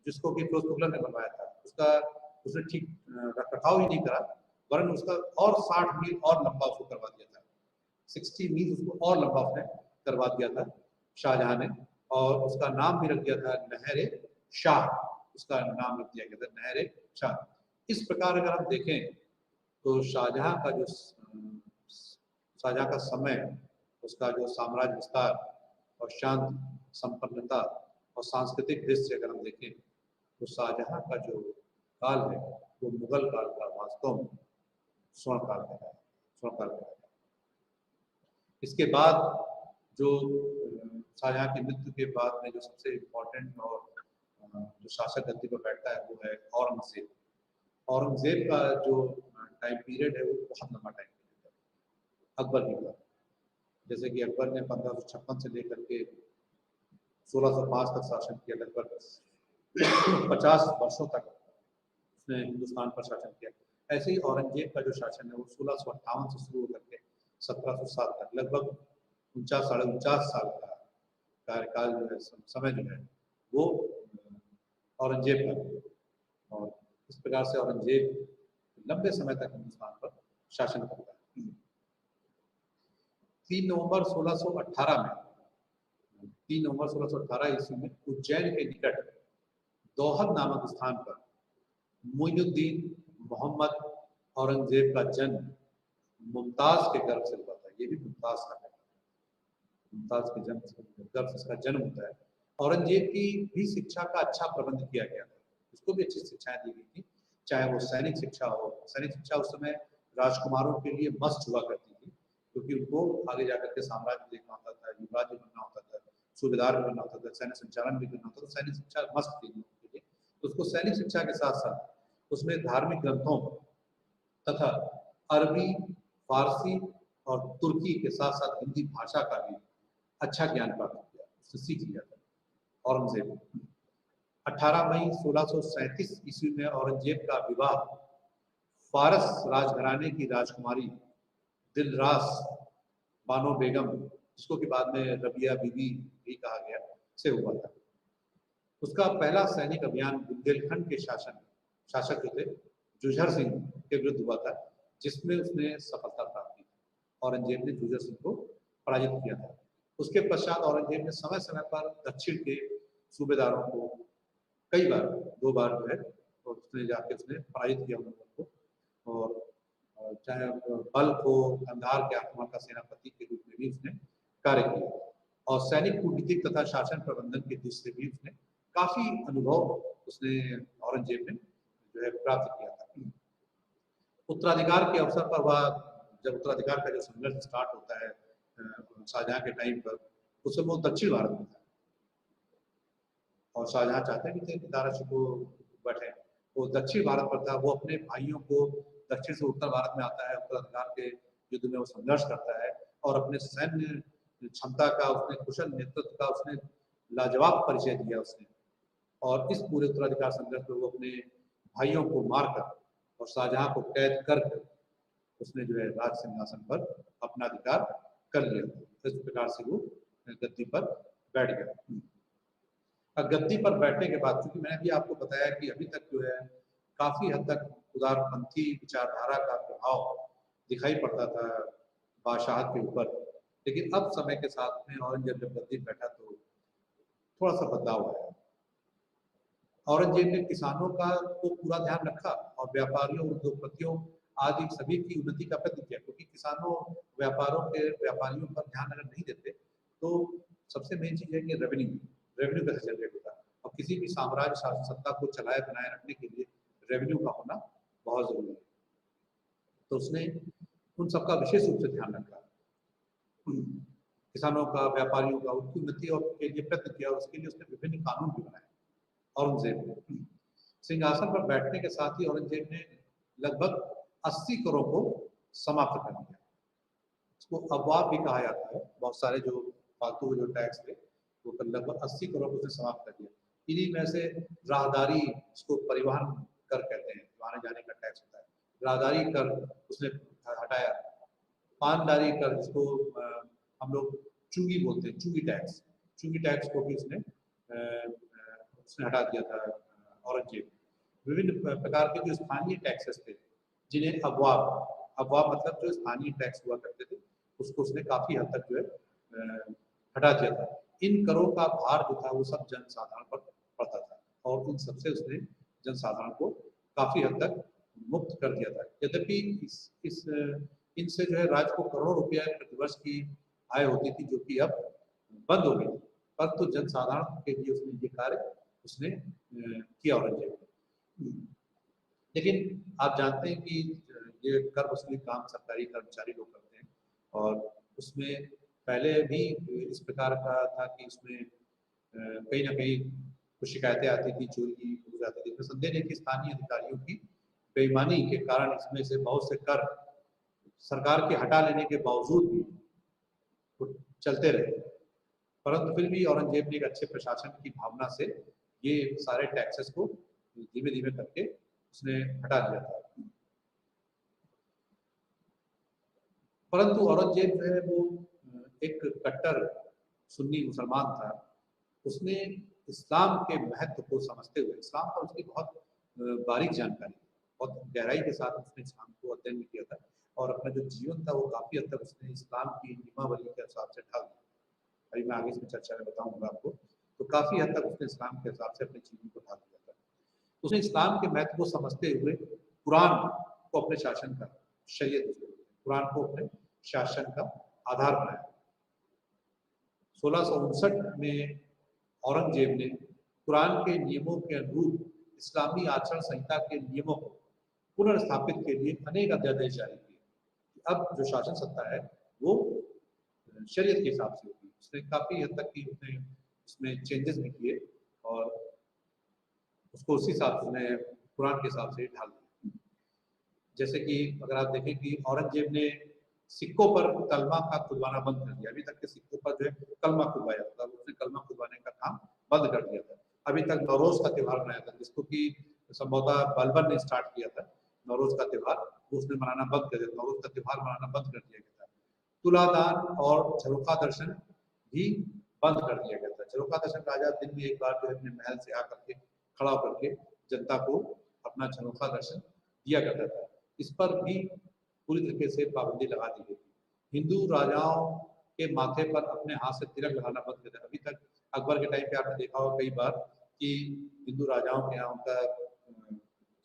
जिसको कि फिरोज तुगलक ने बनवाया था, उसका उसने ठीक रखरखाव ही नहीं करा, वरन उसका और 60 मील और लंबा उसको करवा दिया था। 60 मील उसको और लंबा उसने करवा दिया था शाहजहां ने, और उसका नाम भी रख दिया था नहर शाह, उसका नाम रख दिया गया था नहर शाह। इस प्रकार अगर हम देखें तो शाहजहां का समय, उसका जो साम्राज्य विस्तार और शांति, संपन्नता और सांस्कृतिक दृष्टि अगर हम देखें तो शाहजहां का जो काल है वो मुगल काल का वास्तव में स्वर्णकाल है। इसके बाद जो शाहजहां की मृत्यु के बाद में जो सबसे इम्पोर्टेंट और जो शासक गद्दी पर बैठता है वो है औरंगजेब। औरंगजेब का जो टाइम पीरियड है वो बहुत लंबा टाइम पीरियड है अकबर की बात। जैसे कि अकबर ने 1556 से लेकर के 1605 तक शासन किया, लगभग 50 वर्षों तक उसने हिंदुस्तान पर शासन किया। ऐसे ही औरंगजेब का जो शासन है वो 1658 से शुरू होकर के 1707 तक लगभग 49 साल का कार्यकाल जो है, समय जो है वो औरंगजेब का। और इस प्रकार से औरंगजेब लंबे समय तक हिंदुस्तान पर शासन करता है। 3 नवंबर 1618 ईस्वी में उज्जैन के निकट दोहद नामक स्थान पर मोइनुद्दीन मोहम्मद औरंगजेब का जन्म मुमताज के गर्भ से हुआ था। ये भी मुमताज का है, मुमताज के गर्भ से इसका जन्म होता है। औरंगजेब की भी शिक्षा का अच्छा प्रबंध किया गया था, उसको भी अच्छी शिक्षाएं दी गई थी, चाहे वो सैनिक शिक्षा हो। सैनिक शिक्षा उस समय राजकुमारों के लिए मस्ट हुआ करती थी, क्योंकि उनको आगे जाकर के साम्राज्य देखना होता था, युवराज बनना होता था, सूबेदार बनना होता था, सैन्य संचालन भी करना होता था। तो सैनिक शिक्षा मस्ट थी उनके लिए। तो उसको सैनिक शिक्षा के साथ साथ उसमें धार्मिक ग्रंथों तथा अरबी, फारसी और तुर्की के साथ साथ हिंदी भाषा का भी अच्छा ज्ञान प्राप्त किया, उससे सीख लिया था औरंगजेब। 18 मई 1637 ईस्वी में औरंगजेब का विवाह फारस राजघराने की राजकुमारी दिलरास बानो बेगम, जिसको कि बाद में रबिया बीबी भी कहा गया, से हुआ था। उसका पहला सैनिक अभियान बुंदेलखंड के शासक जो थे जुझर सिंह के विरुद्ध हुआ था, जिसमें उसने सफलता प्राप्त की। औरंगजेब ने जुझर सिंह को पराजित किया था। उसके पश्चात औरंगजेब ने समय समय पर दक्षिण के सूबेदारों को कई बार, 2 बार जो है और उसने जाके उसने पराजित किया मुगलों को। और चाहे बल्ख हो, कंधार के आक्रमण का सेनापति के रूप में भी उसने कार्य किया और सैनिक कूटनीतिक तथा शासन प्रबंधन के दृष्टि से भी उसने काफी अनुभव उसने औरंगजेब ने जो है प्राप्त किया था। उत्तराधिकार के अवसर पर वह, जब उत्तराधिकार का जो संघर्ष स्टार्ट होता है शाहजहां के टाइम पर, उस समय वो दक्षिण भारत में था और शाहजहां चाहते भी थे कि दारा शिकोह बैठे। वो दक्षिण भारत पर था। वो अपने भाइयों को दक्षिण से उत्तर भारत में आता है, उत्तराधिकार के युद्ध में वो संघर्ष करता है और अपने सैन्य क्षमता का, उसने कुशल नेतृत्व का उसने लाजवाब परिचय दिया उसने। और इस पूरे उत्तराधिकार संघर्ष में वो अपने भाइयों को मारकर और शाहजहां को कैद कर उसने जो है राज सिंहासन पर अपना अधिकार कर लिया। इस प्रकार से वो गद्दी पर बैठ गया। गद्दी पर बैठने के बाद, क्योंकि मैंने भी आपको बताया कि अभी तक जो है काफी हद तक उदारपंथी विचारधारा का प्रभाव दिखाई पड़ता था बादशाहत के ऊपर, लेकिन अब समय के साथ में औरंगजेब जब गद्दी बैठा तो थोड़ा सा बदलाव आया। औरंगजेब ने किसानों का तो पूरा ध्यान रखा और व्यापारियों, उद्योगपतियों आदि सभी की उन्नति का प्रयत्न किया, क्योंकि किसानों, व्यापारियों पर ध्यान अगर नहीं देते तो सबसे मेन चीज है कि रेवेन्यू कैसे जनरेट होता है। और किसी भी साम्राज्य शासन सत्ता को चलाए बनाए रखने के लिए रेवेन्यू का होना बहुत जरूरी है। तो उसने उन सबका विशेष रूप से ध्यान रखा, किसानों का, व्यापारियों का, उनकी उन्नति और के लिए प्रयत्न किया और उसके लिए उसने विभिन्न कानून भी बनाए। औरंगजेब ने सिंहासन पर बैठने के साथ ही औरंगजेब ने लगभग 80 करोड़ को समाप्त कर दिया। इसको अबवाब भी कहा जाता है। बहुत सारे जो फालतू जो टैक्स थे वो लगभग 80 करोड़ को उसने समाप्त कर दिया। इन्हीं में से राहदारी, इसको परिवहन कर कहते हैं, जो आने जाने का टैक्स होता है, राहदारी कर उसने हटाया। पानदारी कर, जिसको हम लोग चुंगी बोलते हैं, चुंगी टैक्स को भी उसने हटा दिया था औरंगजेब। विभिन्न प्रकार के जो स्थानीय टैक्सेस थे, जिन्हें अबवाब मतलब जो स्थानीय टैक्स हुआ करते थे, उसको उसने काफी हद तक जो है हटा दिया था। इन करों का भार जो था वो सब जनसाधारण पर पड़ता था और इन सबसे उसने जनसाधारण को काफी हद तक मुक्त कर दिया था। यद्यपि इनसे जो है राज्य को करोड़ों रुपया प्रतिवर्ष की आय होती थी, जो कि अब बंद हो गई, पर तो जनसाधारण के लिए उसने ये कार्य उसने किया औरंगजेब। लेकिन आप जानते हैं कि ये कर वसूली काम सरकारी कर्मचारी लोग करते हैं और उसमें पहले भी इस प्रकार का था कि उसमें कहीं ना कहीं कुछ शिकायतें आती थी, चोरी हो जाती थी। इसमें संदेह नहीं कि स्थानीय अधिकारियों की बेईमानी के कारण इसमें से बहुत से कर सरकार के हटा लेने के बावजूद भी चलते रहे, परंतु फिर भी औरंगजेब ने एक अच्छे प्रशासन की भावना से ये सारे टैक्सेस को धीमे धीमे करके उसने हटा दिया था। परंतु औरंगजेब जो है वो एक कट्टर सुन्नी मुसलमान था। उसने इस्लाम के महत्व को समझते हुए, इस्लाम पर उसकी बहुत बारीक जानकारी, बहुत गहराई के साथ उसने इस्लाम को अध्ययन किया था और अपना जो जीवन था वो काफी हद तक उसने इस्लाम की नियमावली के हिसाब से ढाल दिया। अभी मैं आगे इसमें चर्चा में बताऊंगा आपको। तो काफी हद तक उसने इस्लाम के हिसाब से अपने जीवन को ढाल दिया था। उसने इस्लाम के महत्व को समझते हुए कुरान को अपने शासन का कुरान को अपने शासन का आधार बनाया। 1659 में औरंगजेब ने कुरान के नियमों के अनुरूप इस्लामी आचरण संहिता के नियमों को पुनर्स्थापित के लिए अनेक अध्यादेश जारी किए। अब जो शासन सत्ता है वो शरीयत के हिसाब से होगी। उसने काफी हद तक की उसने उसमें चेंजेस भी किए और उसको उसी हिसाब से उसने कुरान के हिसाब से ढाल दिया। जैसे कि अगर आप देखें कि औरंगजेब ने सिक्कों पर कलमा का खुदवाना बंद कर दिया। अभी तक के सिक्कों पर जो है कलमा खुदवाया था, उसने कलमा खुदवाने का काम बंद कर दिया था। अभी तक नौरोज का त्यौहार मनाया था, जिसको कि संभवतः बलबन ने स्टार्ट किया था। नौरोज का त्यौहार उसने मनाना बंद कर दिया, नौरोज का त्यौहार मनाना बंद कर दिया गया था। तुलादान और झरोखा दर्शन भी बंद कर दिया गया था। झरोखा दर्शन राजा दिन में एक बार जो है अपने महल से आकर के खड़ा होकर के जनता को अपना झरोखा दर्शन दिया करता था। इस पर भी पूरी तरीके से पाबंदी लगा दी गई थी। हिंदू राजाओं के माथे पर अपने हाथ से तिलक लगाना बंद कर दिया। अभी तक अकबर के टाइम पे आपने देखा होगा कई बार कि हिंदू राजाओं के यहाँ उनका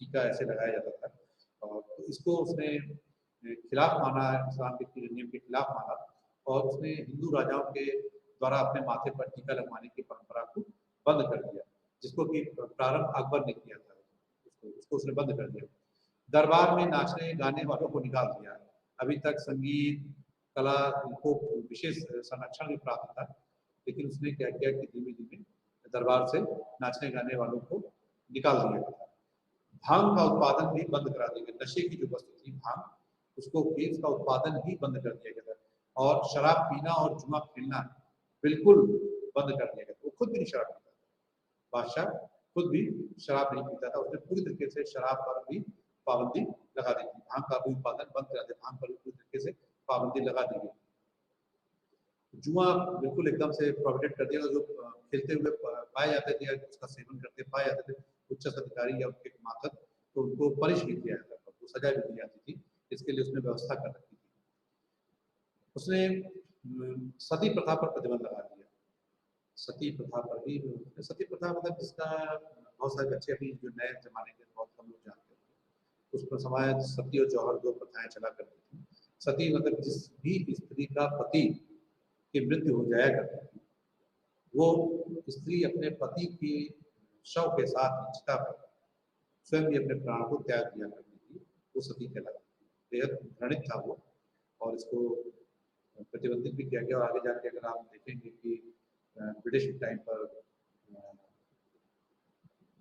टीका ऐसे लगाया जाता था। और तो इसको उसने खिलाफ माना, इस्लाम के नियम के खिलाफ माना, और उसने हिंदू राजाओं के द्वारा अपने माथे पर टीका लगवाने की परंपरा को बंद कर दिया, जिसको कि प्रारंभ अकबर ने किया था। उसको उसने बंद कर दिया। दरबार में नाचने गाने वालों को निकाल दिया। अभी तक संगीत कला को विशेष संरक्षण भी प्राप्त था, लेकिन उसने क्या किया कि धीमे धीमे दरबार से नाचने गाने वालों को निकाल दिया गया। भांग का उत्पादन भी बंद करा दिया गया। नशे की जो वस्तु थी भांग, उसको भी उसका उत्पादन ही बंद कर दिया गया था। और शराब पीना और जुआ खेलना बिल्कुल बंद कर दिया गया। वो खुद भी नहीं शराब पीता था, बादशाह खुद भी शराब नहीं पीता था। उसने पूरी तरीके से शराब पर भी पाबंदी लगा दी थी। भांग का भी उत्पादन बंद करा दिया, भांग पर भी पूरी तरीके से पाबंदी लगा दी गई। जुआ बिल्कुल एकदम से प्रोहिबिट कर दिया। जो खेलते हुए पाए जाते थे या उसका सेवन करते पाए जाते थे उच्च अधिकारी या उनके मातहत, तो उनको पनिश भी किया जाता था, वो सजा भी दी जाती थी। इसके लिए उसने व्यवस्था कर रखी थी। उसने सती प्रथा पर प्रतिबंध लगा दिया। सती प्रथा पर भी, सती प्रथा मतलब जिसका बहुत सारे बच्चे अभी जो नए जमाने के बहुत कम लोग जानते हैं, उस पर समाज सती और जौहर दो प्रथाएं चला करती थी। सती मतलब जिस भी स्त्री का पति की मृत्यु हो जाया करती थी, वो स्त्री अपने पति की शव के साथ चिता पर स्वयं भी अपने प्राण को त्याग दिया करती थी। वो सती कहलाती थी। बेहद घृणित था वो, और इसको प्रतिबंधित भी किया गया। और आगे जाके अगर आप देखेंगे कि ब्रिटिश टाइम पर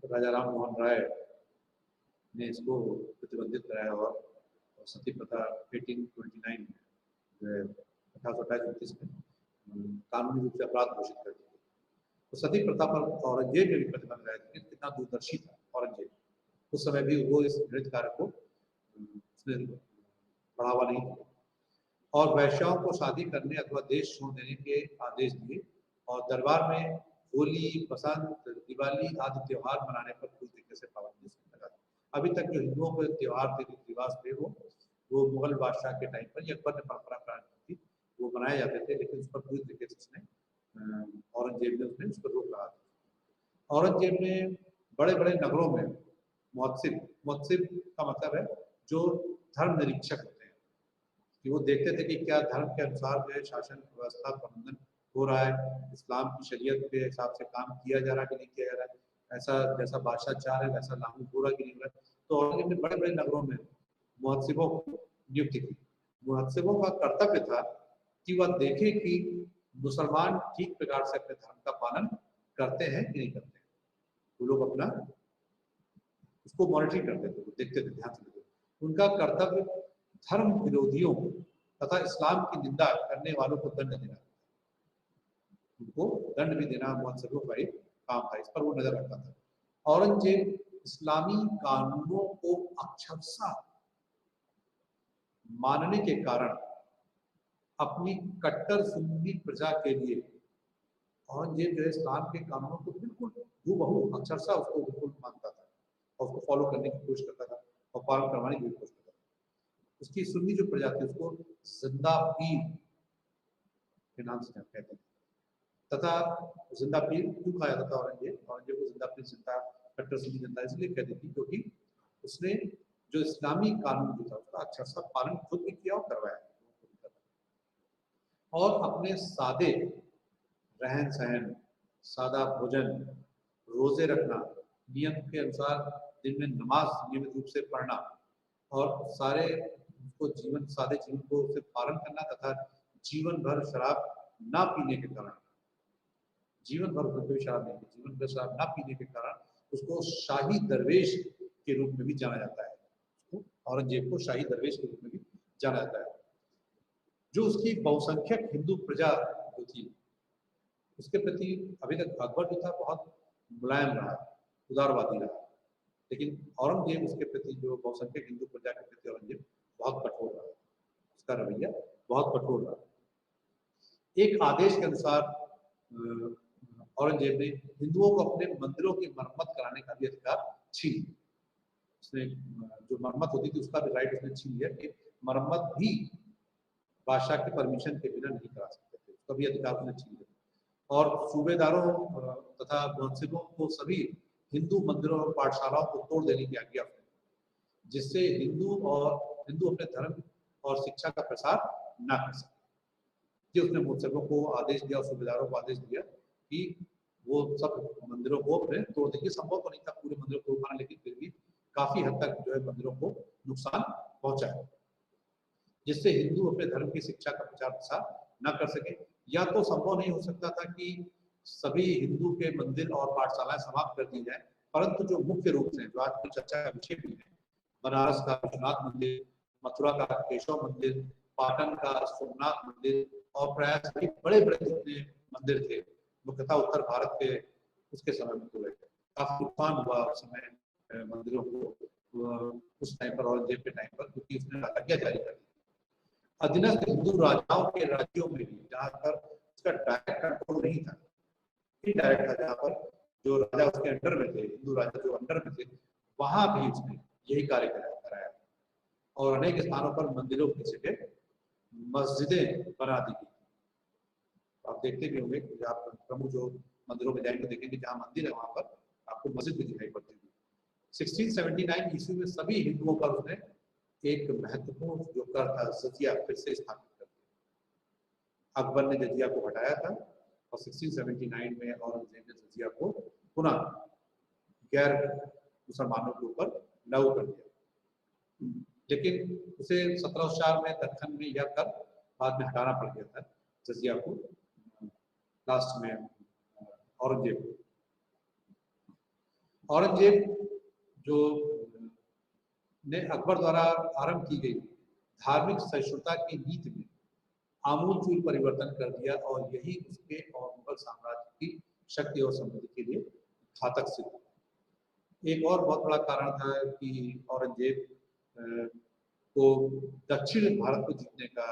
राजा राम मोहन राय ने इसको प्रतिबंधित कराया, और सती प्रथा 1829 में, 1828-29 में कानूनी रूप से अपराध घोषित कर दिया। तो सती प्रथा पर औरंगजेब ने भी प्रतिबंध लगाया। कितना दूरदर्शी था औरंगजेब, उस समय भी वो इस घृणित कार्य को उसने बढ़ावा नहीं दिया। और वैश्याओं को शादी करने अथवा देश छोड़ देने के आदेश दिए। और दरबार में होली, बसंत, दिवाली आदि त्योहार मनाने पर पूरी तरीके से पाबंदी लगा दी। अभी तक जो हिंदुओं के त्योहार थे, रीति रिवाज थे, वो मुगल बादशाह के टाइम पर, अकबर ने परंपरा प्रारंभ की थी, वो मनाए जाते थे, लेकिन उस पर पूरी तरीके से उसने औरंगजेब ने उसने उस पर रोक लगा दी। औरंगजेब ने बड़े बड़े नगरों में मुहत्सिब का मतलब है जो धर्म निरीक्षक होते हैं, कि वो देखते थे कि क्या धर्म के अनुसार जो है शासन व्यवस्था प्रबंधन हो रहा है, इस्लाम की शरीयत के हिसाब से काम किया जा रहा है कि नहीं किया जा रहा है, ऐसा जैसा बादशाह चाह रहे वैसा लागू हो रहा है कि नहीं हो रहा है। तो औरंगजेब ने बड़े बड़े नगरों में मुहत्सिबों को नियुक्त की। मुहत्सिबों का कर्तव्य था कि वह देखे कि मुसलमान ठीक प्रकार से अपने धर्म का पालन करते हैं कि नहीं करते। वो लोग अपना उसको मॉनिटरिंग करते थे, वो देखते थे, ध्यान से देखते थे। उनका कर्तव्य धर्म विरोधियों तथा इस्लाम की निंदा करने वालों को दंड देना, उनको दंड भी देना मुहत्सिबों का एक काम था। इस पर वो नजर रखता था। औरंगजेब इस्लामी कानूनों को अक्षरशः मानने के कारण अपनी कट्टर सुन्नी प्रजा के लिए औरंगजेब जो है इस्लाम के कानूनों को बिल्कुल हूबहू अक्षरशः उसको बिल्कुल मानता था, और उसको फॉलो करने की कोशिश करता था, और पालन करवाने की कोशिश करता था। उसकी सुन्नी जो प्रजा थी उसको जिंदा पीर के नाम से कहते थे। तथा जिंदा पीर क्यों कहा जाता था औरंगजेब को जिंदा पीर, जिंदा कट्टर सुन्नी जनता इसलिए कहती थी क्योंकि उसने जो इस्लामी कानून जो था उसका अक्षरशः पालन खुद भी किया और करवाया, और अपने सादे रहन सहन, सादा भोजन, रोजे रखना, नियम के अनुसार दिन में नमाज नियमित रूप से पढ़ना, और सारे उसको जीवन सादे जीवन को उसे पालन करना, तथा जीवन भर शराब ना पीने के कारण, जीवन भर कोई शराब नहीं, जीवन भर शराब ना पीने के कारण उसको शाही दरवेश के रूप में भी जाना जाता है। औरंगजेब को शाही दरवेश के रूप में भी जाना जाता है। जो उसकी बहुसंख्यक हिंदू प्रजा जो थी उसके प्रति अभी तक अकबर जो था बहुत मुलायम रहा, उदारवादी रहा, लेकिन औरंगजेब उसके प्रति जो बहुसंख्यक हिंदू प्रजा के प्रति औरंगजेब बहुत कठोर रहा, उसका रवैया बहुत कठोर रहा। एक आदेश के अनुसार औरंगजेब ने हिंदुओं को अपने मंदिरों की मरम्मत कराने का भी अधिकार छीन लिया। उसने जो मरम्मत होती थी उसका भी राइट उसने छीन लिया कि मरम्मत भी बादशाह के परमिशन के बिना नहीं करा सकते थे, उसका भी अधिकार उसने छीन लिया। और सूबेदारों तथा मुहत्सिबों को सभी हिंदू मंदिरों और पाठशालाओं को तोड़ देने की आज्ञा जिससे हिंदू अपने धर्म और शिक्षा का प्रसार ना कर सके। ये उसने मुसलमानों को आदेश दिया, सूबेदारों को आदेश दिया कि वो सब मंदिरों को अपने तोड़ देंगे। संभव तो नहीं था पूरे मंदिरों को तोड़ना, लेकिन फिर भी काफी हद तक जो है मंदिरों को नुकसान पहुंचा, जिससे हिंदू अपने धर्म की शिक्षा का प्रचार प्रसार न कर सके। या तो संभव नहीं हो सकता था कि सभी हिंदू के मंदिर और पाठशालाएं समाप्त कर दी जाए, परंतु जो मुख्य रूप से जो आज की चर्चा का विषय भी है, बनारस का विश्वनाथ मंदिर, मथुरा का केशव मंदिर, पाटन का सोमनाथ मंदिर और प्रयास के बड़े बड़े जितने मंदिर थे मुख्यतः उत्तर भारत के उसके समय में हुए थे। काफी नुकसान हुआ उस समय मंदिरों को उस टाइम पर, औरंगजेब के टाइम पर, क्योंकि उसने आज्ञा जारी कर दी। अधीनस्थ हिंदू राजाओं के राज्यों में भी जहाँ पर उसका डायरेक्ट कंट्रोल नहीं था, इनडायरेक्ट था, जहाँ पर जो राजा उसके अंडर में थे, हिंदू राजा जो अंडर में थे, वहां भी उसने यही कार्य कराया और अनेक स्थानों पर मंदिरों की जगह मस्जिदें बना दी गई। आप देखते भी होंगे कि आप प्रमुख जो मंदिरों में जाएंगे देखेंगे जहाँ मंदिर है वहां पर आपको मस्जिद भी दिखाई पड़ती है। 1679 ईस्वी में सभी हिंदुओं पर उसने एक महत्वपूर्ण जो कर था जजिया फिर से स्थापित कर दिया। अकबर ने जजिया को हटाया था और 1679 में औरंगजेब ने जजिया को पुनः गैर मुसलमानों के ऊपर लागू कर दिया, लेकिन उसे 1704 में दक्कन में यह कर बाद में हटाना पड़ गया था जजिया को, लास्ट में औरंगजेब जो ने अकबर द्वारा आरंभ की गई धार्मिक सहिष्णुता की नीति में आमूलचूल परिवर्तन कर दिया और यही उसके और मुगल साम्राज्य की शक्ति और समृद्धि के लिए घातक सिद्ध हुआ। एक और बहुत बड़ा कारण था कि औरंगजेब को दक्षिण भारत को जीतने का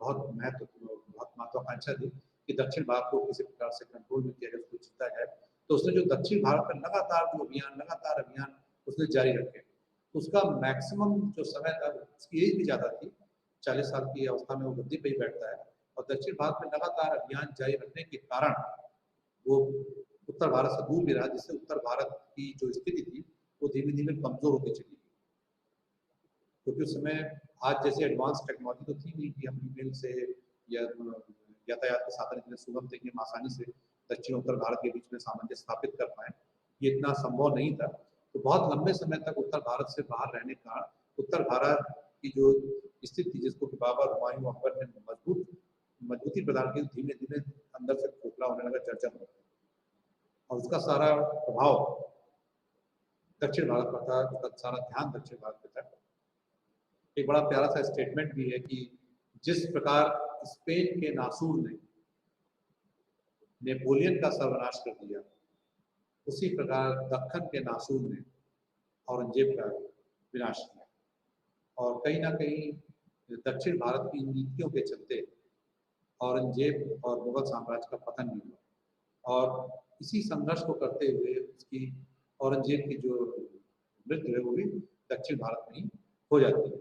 बहुत महत्वाकांक्षा थी कि दक्षिण भारत को किसी प्रकार से कंट्रोल में किया जाए, उसको जीता जाए। तो उसने जो दक्षिण भारत में लगातार अभियान उसने जारी रखे। उसका मैक्सिमम जो समय था, उसकी एज भी ज़्यादा थी, 40 साल की अवस्था में वो गद्दी पे ही बैठता है और दक्षिण भारत में लगातार अभियान जारी रखने के कारण वो उत्तर भारत से दूर भी रहा, जिससे उत्तर भारत की जो स्थिति थी वो धीमे धीमे कमजोर होती चली गई। क्योंकि उस समय आज जैसे एडवांस टेक्नोलॉजी तो थी नहीं कि हम ईमेल से या यातायात के साधन इतने सुगम थे कि हम आसानी से दक्षिण उत्तर भारत के बीच में सामंजस्य स्थापित कर पाए, ये इतना संभव नहीं था। तो बहुत लंबे समय तक उत्तर भारत से बाहर रहने का उत्तर भारत की जो स्थिति, जिसको कि बाबर, हुमायूं, अकबर ने मजबूती प्रदान की, धीमे धीमे अंदर से खोखला होने लगा, चर्चा होने लगा और उसका सारा प्रभाव दक्षिण भारत पर था, उसका सारा ध्यान दक्षिण भारत पे था। एक बड़ा प्यारा सा स्टेटमेंट भी है कि जिस प्रकार स्पेन के नासूर ने नेपोलियन का सर्वनाश कर दिया, उसी प्रकार दक्कन के नासूर ने औरंगजेब का विनाश किया। और कहीं ना कहीं दक्षिण भारत की नीतियों के चलते औरंगजेब और मुगल साम्राज्य का पतन भी हुआ और इसी संघर्ष को करते हुए उसकी औरंगजेब की जो मृत्यु है वो भी दक्षिण भारत में ही हो जाती है।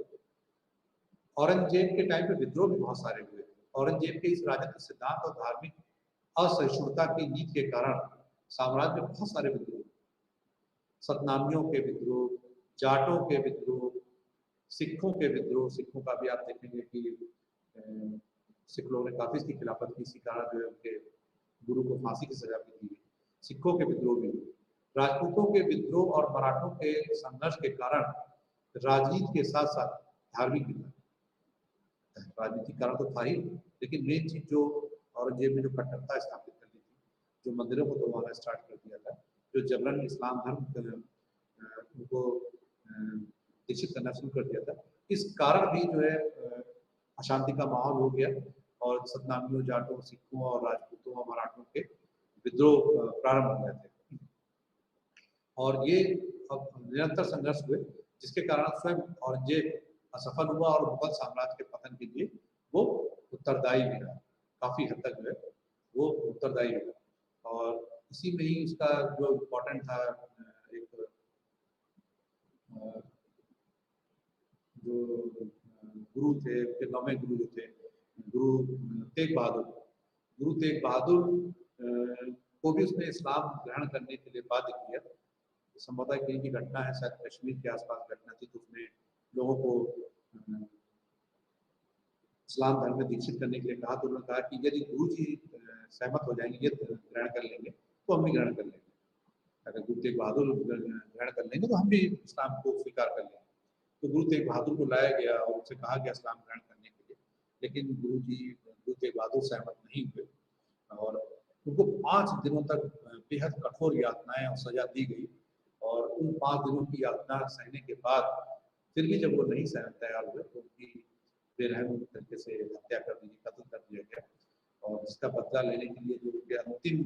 औरंगजेब के टाइम पे विद्रोह भी बहुत सारे हुए। औरंगजेब के इस राजनीतिक सिद्धांत और धार्मिक असहिष्णुता की नीति के कारण साम्राज्य में बहुत सारे विद्रोह, सतनामियों के विद्रोह, जाटों के विद्रोह, सिखों के विद्रोह। सिखों का भी आप देखेंगे कि सिख लोगों ने काफी इसकी खिलाफत की, इसी कारण जो है उनके गुरु को फांसी की सजा भी दी। सिखों के विद्रोह भी हुए, राजपूतों के विद्रोह और मराठों के संघर्ष के कारण राजनीति के साथ साथ धार्मिक भी था। राजनीतिक कारण तो था ही, लेकिन मेन चीज जो औरंगजेब ने जो कट्टरता स्थापित कर दी थी, जो मंदिरों को तोड़वाना स्टार्ट कर दिया था, जो जबरन इस्लाम धर्म उनको दीक्षित करना शुरू कर दिया था, इस कारण भी जो है अशांति का माहौल हो गया और सतनामियों, जाटों, सिखों और राजपूतों और मराठों के विद्रोह प्रारंभ हो गए थे। और ये अब निरंतर संघर्ष हुए, जिसके कारण स्वयं औरंगजेब असफल हुआ और मुगल साम्राज्य के पतन के लिए वो उत्तरदायी भी रहा, काफी हद तक जो है वो उत्तरदायी रहा। और इसी में ही उसका जो इम्पोर्टेंट था, एक जो गुरु थे, उनके 9वें गुरु जो थे, गुरु तेग बहादुर को भी उसने इस्लाम ग्रहण करने के लिए बाध्य किया। संभवतः कहीं की घटना है, शायद कश्मीर के आसपास घटना थी, तो उसमें लोगों को इस्लाम धर्म में दीक्षित करने के लिए कहा। तो उन्होंने कहा कि यदि गुरु जी सहमत हो जाएंगे, ये ग्रहण कर लेंगे, तो हम भी ग्रहण कर लेंगे। अगर गुरु तेग बहादुर ग्रहण कर लेंगे तो हम भी इस्लाम को स्वीकार कर लेंगे। तो गुरु तेग बहादुर को लाया गया और उनसे कहा गया इस्लाम ग्रहण करने के लिए, लेकिन गुरु तेग बहादुर सहमत नहीं हुए और उनको 5 दिनों तक बेहद कठोर यातनाएं और सजा दी गई। और उन 5 दिनों की यातना सहने के बाद फिर भी जब वो नहीं सहने तैयार हुए तो उनकी बेरहम तरीके से हत्या कर दी, कत्ल कर दिया गया। और जिसका बदला लेने के लिए जो उनके अंतिम,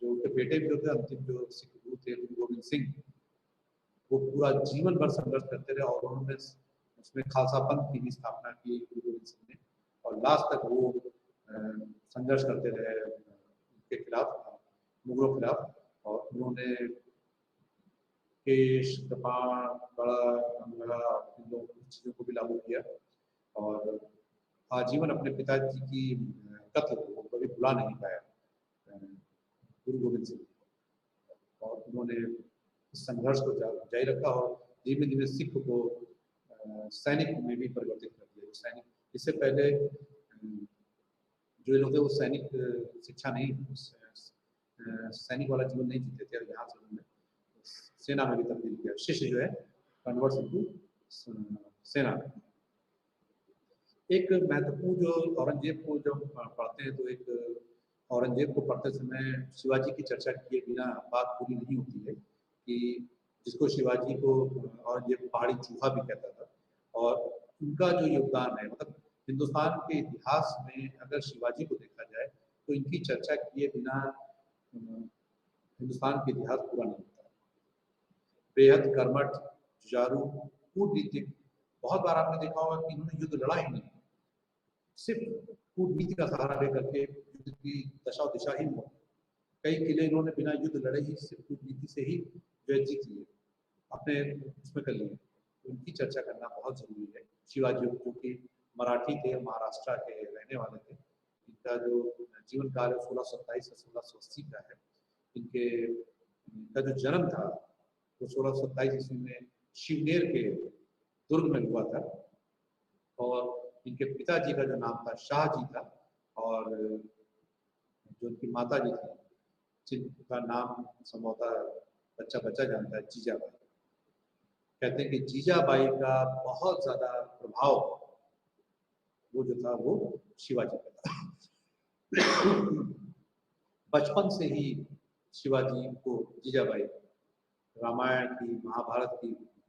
जो उनके बेटे भी होते, अंतिम जो सिख गुरु थे गुरु गोविंद सिंह, वो पूरा जीवन भर संघर्ष करते रहे और उन्होंने उसमें खालसा पंथ की भी स्थापना की गुरु गोविंद सिंह ने। और लास्ट तक वो संघर्ष करते रहे उनके खिलाफ, मुगलों के खिलाफ। और उन्होंने केश, कृपाण, कड़ा, कंघा, इन लोगों चीज़ों को भी लागू किया और आजीवन अपने पिताजी की कत्ल को कभी भुला नहीं पाया गुरु गोविंद सिंह। और उन्होंने इस संघर्ष को जारी रखा और धीमे धीमे सिख को सैनिक में भी परिवर्तित कर दिया। सैनिक, इससे पहले जो लोग थे वो सैनिक शिक्षा नहीं, सैनिक वाला जीवन नहीं जीते थे। और यहाँ से उन्होंने सेना में भी तब्दील किया। शिष्य जो है कन्वर्ट्स इनटू सेना। एक महत्वपूर्ण जो औरंगजेब को जब पढ़ते हैं तो एक औरंगजेब को पढ़ते समय शिवाजी की चर्चा किए बिना बात पूरी नहीं होती है कि जिसको शिवाजी को औरंगजेब पहाड़ी चूहा भी कहता था। और उनका जो योगदान है, मतलब हिंदुस्तान के इतिहास में अगर शिवाजी को देखा जाए तो इनकी चर्चा किए बिना हिंदुस्तान के इतिहास पूरा नहीं होता। बेहद कर्मठ, जुझारू, कूटनीतिक। बहुत बार आपने देखा होगा कि इन्होंने युद्ध लड़ा ही नहीं, सिर्फ कूटनीति का सहारा लेकर के युद्ध की दशा दिशा ही हुआ। कई किले इन्होंने बिना युद्ध लड़े ही सिर्फ कूटनीति से ही जो जीत लिए, अपने उसमें कर लिए। उनकी चर्चा करना बहुत जरूरी है। शिवाजी जो कि मराठी थे, महाराष्ट्र के रहने वाले थे। इनका जो जीवन काल है 1627 से 1680 का है। इनका जो जन्म था वो 1627 ईस्वी में शिवनेर के दुर्ग में हुआ था। और इनके पिताजी का जो नाम था शाह जी था और जो उनकी माता जी थी जिनका नाम संभवतः बच्चा बच्चा जानता है, जीजाबाई। कहते हैं कि जीजाबाई का बहुत ज्यादा प्रभाव वो जो था वो शिवाजी का था। बचपन से ही शिवाजी को जीजाबाई रामायण की, महाभारत की,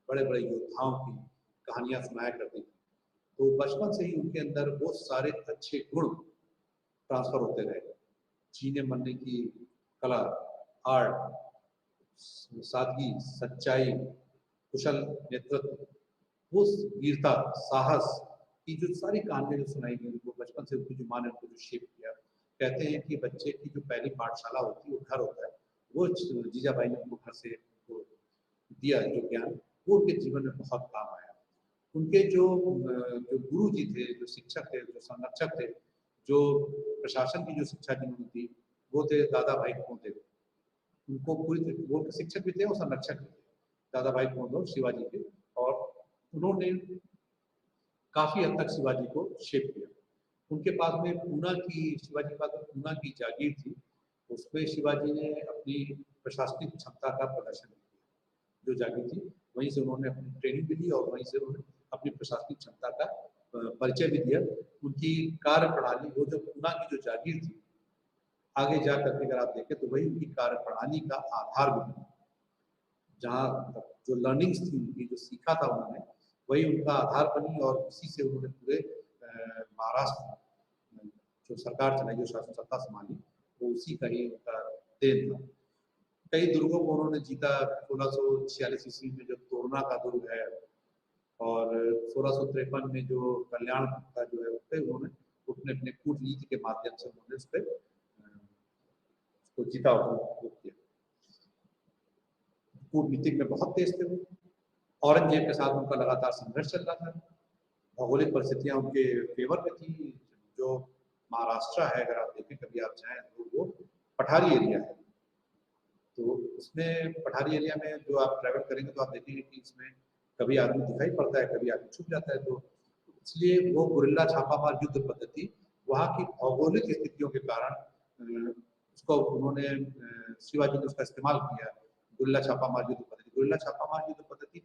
बड़े बड़े योद्धाओं की कहानियां सुनाया करती थी। तो बचपन से ही उनके अंदर वो सारे अच्छे गुण ट्रांसफर होते रहे। जीने मरने की कला, आर्ट, सादगी, सच्चाई, कुशल नेतृत्व, वो वीरता, साहस की जो सारी कहानियां जो सुनाई गई उनको बचपन से, उनकी जो माँ ने उनको जो शेप किया। कहते हैं कि बच्चे की जो पहली पाठशाला होती है वो घर होता है। वो जीजाबाई ने उनको घर से दिया जो ज्ञान, वो उनके जीवन में बहुत काम आया। उनके जो गुरु जी थे, जो शिक्षक थे, जो संरक्षक थे, जो प्रशासन की जो शिक्षा जिन्होंने दी, वो थे दादा भाई खोंते। उनको पूरी, वो शिक्षक भी थे और संरक्षक भी थे, दादा भाई खोंते शिवाजी के। और उन्होंने काफी हद तक शिवाजी को शेप किया। उनके पास में पूना की, शिवाजी के पास में पूना की जागीर थी। उसमें शिवाजी ने अपनी प्रशासनिक क्षमता का प्रदर्शन किया। जो जागीर थी वहीं से उन्होंने अपनी ट्रेनिंग भी ली और वहीं से उन्होंने अपनी प्रशासनिक क्षमता का परिचय भी दिया। उनकी कार्य प्रणाली, वो जो पूना की जो जागीर थी, आगे जा करके अगर आप देखें तो वही उनकी कार्य प्रणाली का आधार भी बनी। जहाँ जो लर्निंग्स थी उनकी, जो सीखा था उन्होंने, वही उनका आधार बनी। और उसी से उन्होंने पूरे महाराष्ट्र जो सरकार चलाई, जो शासन सत्ता संभाली, वो उसी का ही उनका देन था। कई दुर्गों को उन्होंने जीता। 1646 ईस्वी में जो तोरना का दुर्ग है और 1653 में जो कल्याण का जो है उस पर उन्होंने अपने कूटनीति के माध्यम से उन्होंने उस पर उसको जीता और किया। कूटनीतिक में बहुत तेज थे वो। औरंगजेब के साथ उनका लगातार संघर्ष चल रहा था। भौगोलिक परिस्थितियां उनके फेवर में थी। जो महाराष्ट्र है, अगर आप देखें कभी आप जाएं तो वो पठारी एरिया है। तो उसमें पठारी एरिया में जो आप ट्रैवल करेंगे तो आप देखेंगे कि इसमें कभी आदमी दिखाई पड़ता है, कभी आदमी छुप जाता है। तो इसलिए वो गुरिल्ला छापामार युद्ध पद्धति वहाँ की भौगोलिक स्थितियों के कारण उसको उन्होंने शिवाजी ने उसका इस्तेमाल किया। गुरिल्ला छापामार युद्ध पद्धति, गुरिल्ला छापामार युद्ध पद्धति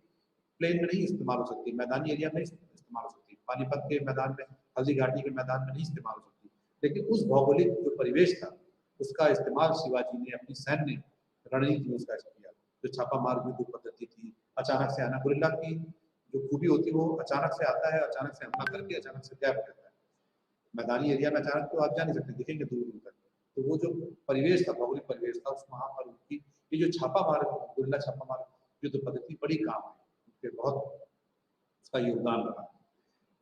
प्लेन में नहीं इस्तेमाल हो सकती, मैदानी एरिया में इस्तेमाल हो सकती, पानीपत के मैदान में, हल्दी घाटी के मैदान में नहीं इस्तेमाल हो सकती, लेकिन उस भौगोलिक जो परिवेश था उसका इस्तेमाल शिवाजी ने अपनी सैन्य रणनीति में उसका किया। जो छापामार युद्ध पद्धति थी, अचानक से आना, गुरिल्ला की जो खूबी होती है वो अचानक से आता है, अचानक से हमला करके अचानक से गायब हो जाता है। मैदानी एरिया में अचानक तो आप जा नहीं सकते, दिखेंगे दूर दूर तक। तो वो जो परिवेश था, भौगोलिक परिवेश था, उस वहाँ पर उनकी ये जो छापामार गुरिल्ला छापामार युद्ध पद्धति बड़ी काम है, उनके बहुत उसका योगदान रहा।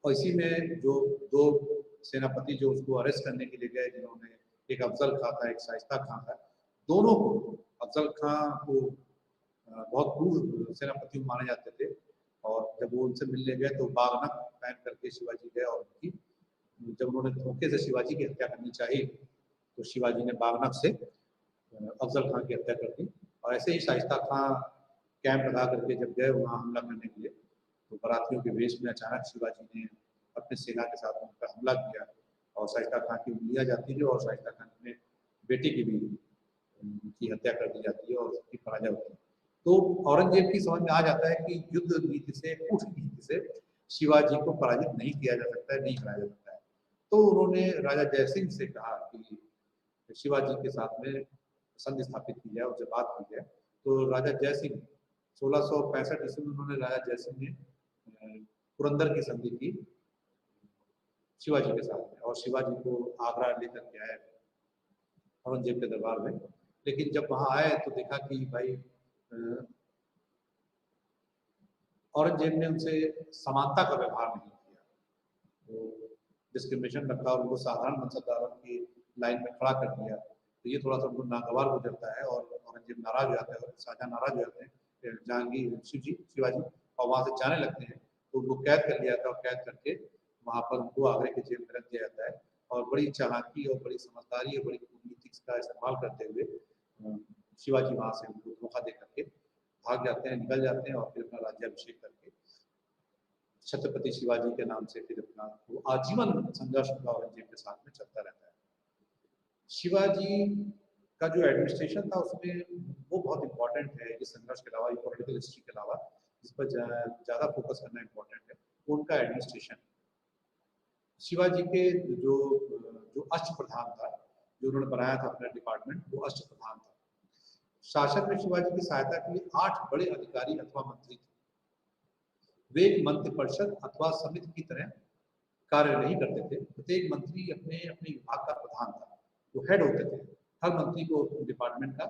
और इसी में जो दो सेनापति जो उसको अरेस्ट करने के लिए गए, जिन्होंने, एक अफजल खां था, एक शाइस्ता खां था, दोनों को, अफजल खां को बहुत क्रूर सेनापति माने जाते थे, और जब वो उनसे मिलने गए तो बागनक पहन करके शिवाजी गए, और उनकी जब उन्होंने धोखे से शिवाजी की हत्या करनी चाहिए तो शिवाजी ने बागनक से अफजल खां की हत्या कर दी। और ऐसे ही शाइस्ता खां कैंप लगा करके जब गए वहाँ हमला करने के लिए, तो बारातियों के वेश में अचानक शिवाजी ने अपने सेना के साथ उन पर हमला किया, और शाइस्ता खां की उंगलियां जाती है, और शाइस्ता खां ने बेटे की भी की हत्या कर दी जाती है और उसकी पराजय होती है। तो औरंगजेब की समझ में आ जाता है कि युद्ध नीति से, कूट नीति से शिवाजी को पराजित नहीं किया जा सकता है, नहीं कराया जा सकता है। तो उन्होंने राजा जयसिंह से कहा कि शिवाजी के साथ में संधि स्थापित की जाए, उनसे बात की जाए। तो राजा जयसिंह 1665 ईस्वी में उन्होंने, राजा जयसिंह ने पुरंदर की संधि की शिवाजी के साथ में, और शिवाजी को आगरा लेकर के आए औरंगजेब के दरबार में। लेकिन जब वहां आए तो देखा कि भाई औरंगजेब ने उनसे समानता का व्यवहार नहीं किया, तो डिस्क्रिमिनेशन रखा और उनको साधारण मनसबदारों की लाइन में खड़ा कर दिया। तो ये थोड़ा सा उनको नागवार हो जाता है, और औरंगजेब नाराज हो जाता है, और शाहजहां नाराज हो जाते हैं, जहांगीर शिवाजी, और वहाँ से जाने लगते हैं। तो उनको कैद कर लिया था, और कैद करके वहाँ पर उनको आगरे के जेल में रख दिया जाता है। और बड़ी चालाकी और बड़ी समझदारी और बड़ी कूटनीति का इस्तेमाल करते हुए शिवाजी वहाँ से उनको धोखा दे करके भाग जाते हैं, निकल जाते हैं, और फिर अपना राज्याभिषेक करके छत्रपति शिवाजी के नाम से फिर अपना वो आजीवन संघर्ष औरंगजेब के साथ में चलता रहता है। शिवाजी का जो एडमिनिस्ट्रेशन था उसमें वो बहुत इंपॉर्टेंट है, इस संघर्ष के अलावा, पॉलिटिकल हिस्ट्री के अलावा जिस पर ज़्यादा फोकस करना इंपॉर्टेंट है, वो उनका एडमिनिस्ट्रेशन। शिवाजी के जो जो अष्ट प्रधान था, जो उन्होंने बनाया था अपना डिपार्टमेंट, वो अष्ट प्रधान था। शासन में शिवाजी की सहायता के लिए 8 बड़े अधिकारी अथवा मंत्री थे। वे एक मंत्री परिषद अथवा समिति की तरह कार्य नहीं करते थे। प्रत्येक मंत्री अपने अपने विभाग का प्रधान था, वो हेड होते थे। हर मंत्री को डिपार्टमेंट का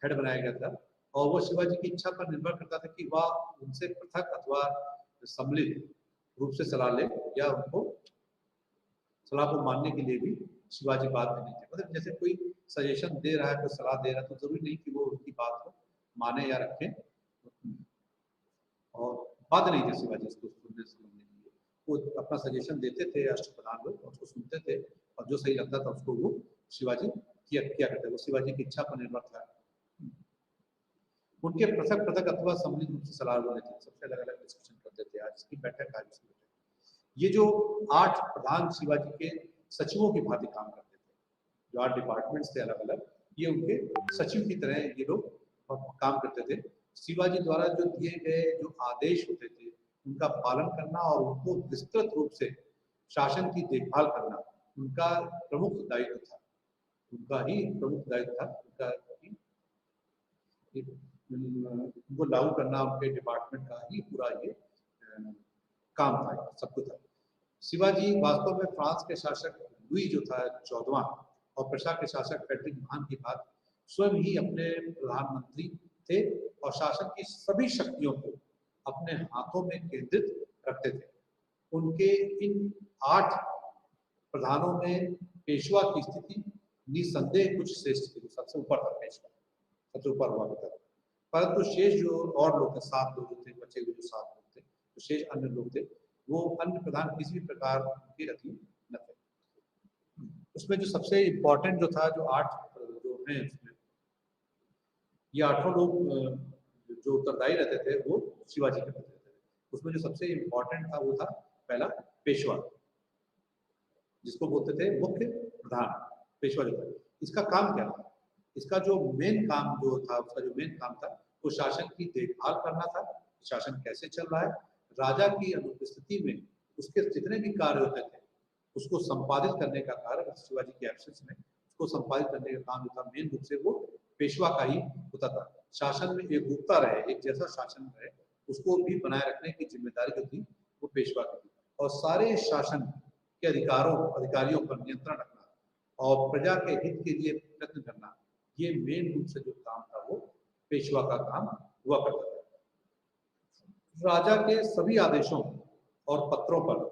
हेड बनाया गया था, और वो शिवाजी की इच्छा पर निर्भर करता था कि वह उनसे पृथक अथवा सम्मिलित रूप से सलाह ले, या उनको सलाह को मानने के लिए भी शिवाजी बात नहीं थे। मतलब जैसे कोई सजेशन दे रहा है, कोई सलाह दे रहा है, तो जरूरी नहीं कि वो उनकी बात को माने या रखें, और बात नहीं थे शिवाजी इसको सुनने समझने के लिए। वो अपना सजेशन देते थे अष्टप्रधान लोग, उसको सुनते थे, और जो सही लगता था उसको वो शिवाजी किया करते। वो शिवाजी की इच्छा पर निर्भर था। उनके पृथक पृथक अथवा सम्मिलित रूप से सलाह लेते थे, सबसे अलग अलग डिस्कशन करते थे। आज इसकी बैठक, आज इसकी बैठक। ये जो 8 प्रधान शिवाजी के सचिवों की भांति काम करते थे, जो 8 डिपार्टमेंट्स थे अलग अलग, ये उनके सचिव की तरह ये लोग काम करते थे। शिवाजी द्वारा जो दिए गए जो आदेश होते थे उनका पालन करना, और उनको विस्तृत रूप से शासन की देखभाल करना उनका प्रमुख दायित्व था। उनका ही प्रमुख दायित्व था, उनका उनको लागू करना उनके डिपार्टमेंट का ही पूरा ये काम था, सब कुछ था। शिवाजी वास्तव में फ्रांस के शासक लुई जो था 14वां, और प्रशा के शासक फ्रेडरिक महान की बात स्वयं ही अपने प्रधानमंत्री थे, और शासन की सभी शक्तियों को अपने हाथों में केंद्रित रखते थे। उनके इन 8 प्रधानों में पेशवा की स्थिति निसंदेह कुछ श्रेष्ठ थी, सबसे ऊपर था पेशवा, सबसे ऊपर हुआ करता था। परंतु शेष जो और लोग थे, 7 लोग थे, बचे हुए जो 7 लोग थे, तो शेष अन्य लोग थे, वो अन्य प्रधान किसी भी प्रकार के अधीन न थे। उसमें जो सबसे इम्पोर्टेंट जो था, जो 8 जो हैं उसमें, ये 8 लोग जो उत्तरदायी रहते थे वो शिवाजी के प्रति रहते थे। उसमें जो सबसे इम्पोर्टेंट था वो था पहला पेशवा, जिसको बोलते थे मुख्य प्रधान। पेशवा जो था, इसका काम क्या था? इसका जो मेन काम जो था, उसका जो मेन काम था वो शासन की देखभाल करना था, शासन कैसे चल रहा है। राजा की अनुपस्थिति में उसके जितने भी कार्य होते थे उसको संपादित करने का कार्य, शिवाजी के एब्सेंस में उसको संपादित करने का काम जो था मेन रूप से वो पेशवा का ही होता था। शासन में एकरूपता रहे, एक जैसा शासन रहे, उसको भी बनाए रखने की जिम्मेदारी जो थी वो पेशवा की थी। और सारे शासन के अधिकारियों पर नियंत्रण रखना और प्रजा के हित के लिए प्रयत्न करना, ये मेन रूप से जो काम था वो पेशवा का काम हुआ करता था। राजा के सभी आदेशों और पत्रों पर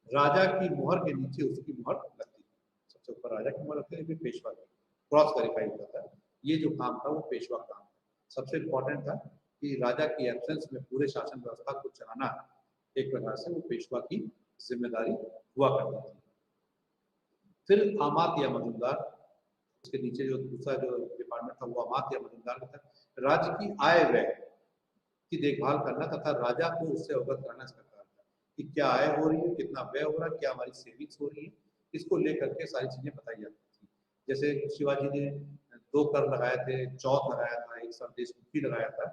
राजा की मुहर के नीचे उसकी मुहर लगती थी। सबसे ऊपर राजा की मुहर लगती थी, फिर पेशवा की क्रॉस वेरीफाई होता था। ये जो काम था वो पेशवा का काम था। सबसे इम्पोर्टेंट था कि राजा की एब्सेंस में पूरे शासन व्यवस्था को चलाना एक प्रकार से वो पेशवा की जिम्मेदारी हुआ करती थी। फिर आमात्य या मजूमदार, उसके नीचे जो दूसरा जो डिपार्टमेंट था वो आमात्य या मजूमदार का था। राज्य की आय व्यय की देखभाल करना तथा राजा को उससे अवगत कराना इसका कार्य था कि क्या आय हो रही है, कितना व्यय हो रहा है, क्या हमारी सेविंग्स हो रही है, इसको लेकर के सारी चीजें बताई जाती थी। जैसे शिवाजी ने 2 कर लगाए थे, चौथ लगाया था, एक सरदेशमुखी लगाया था,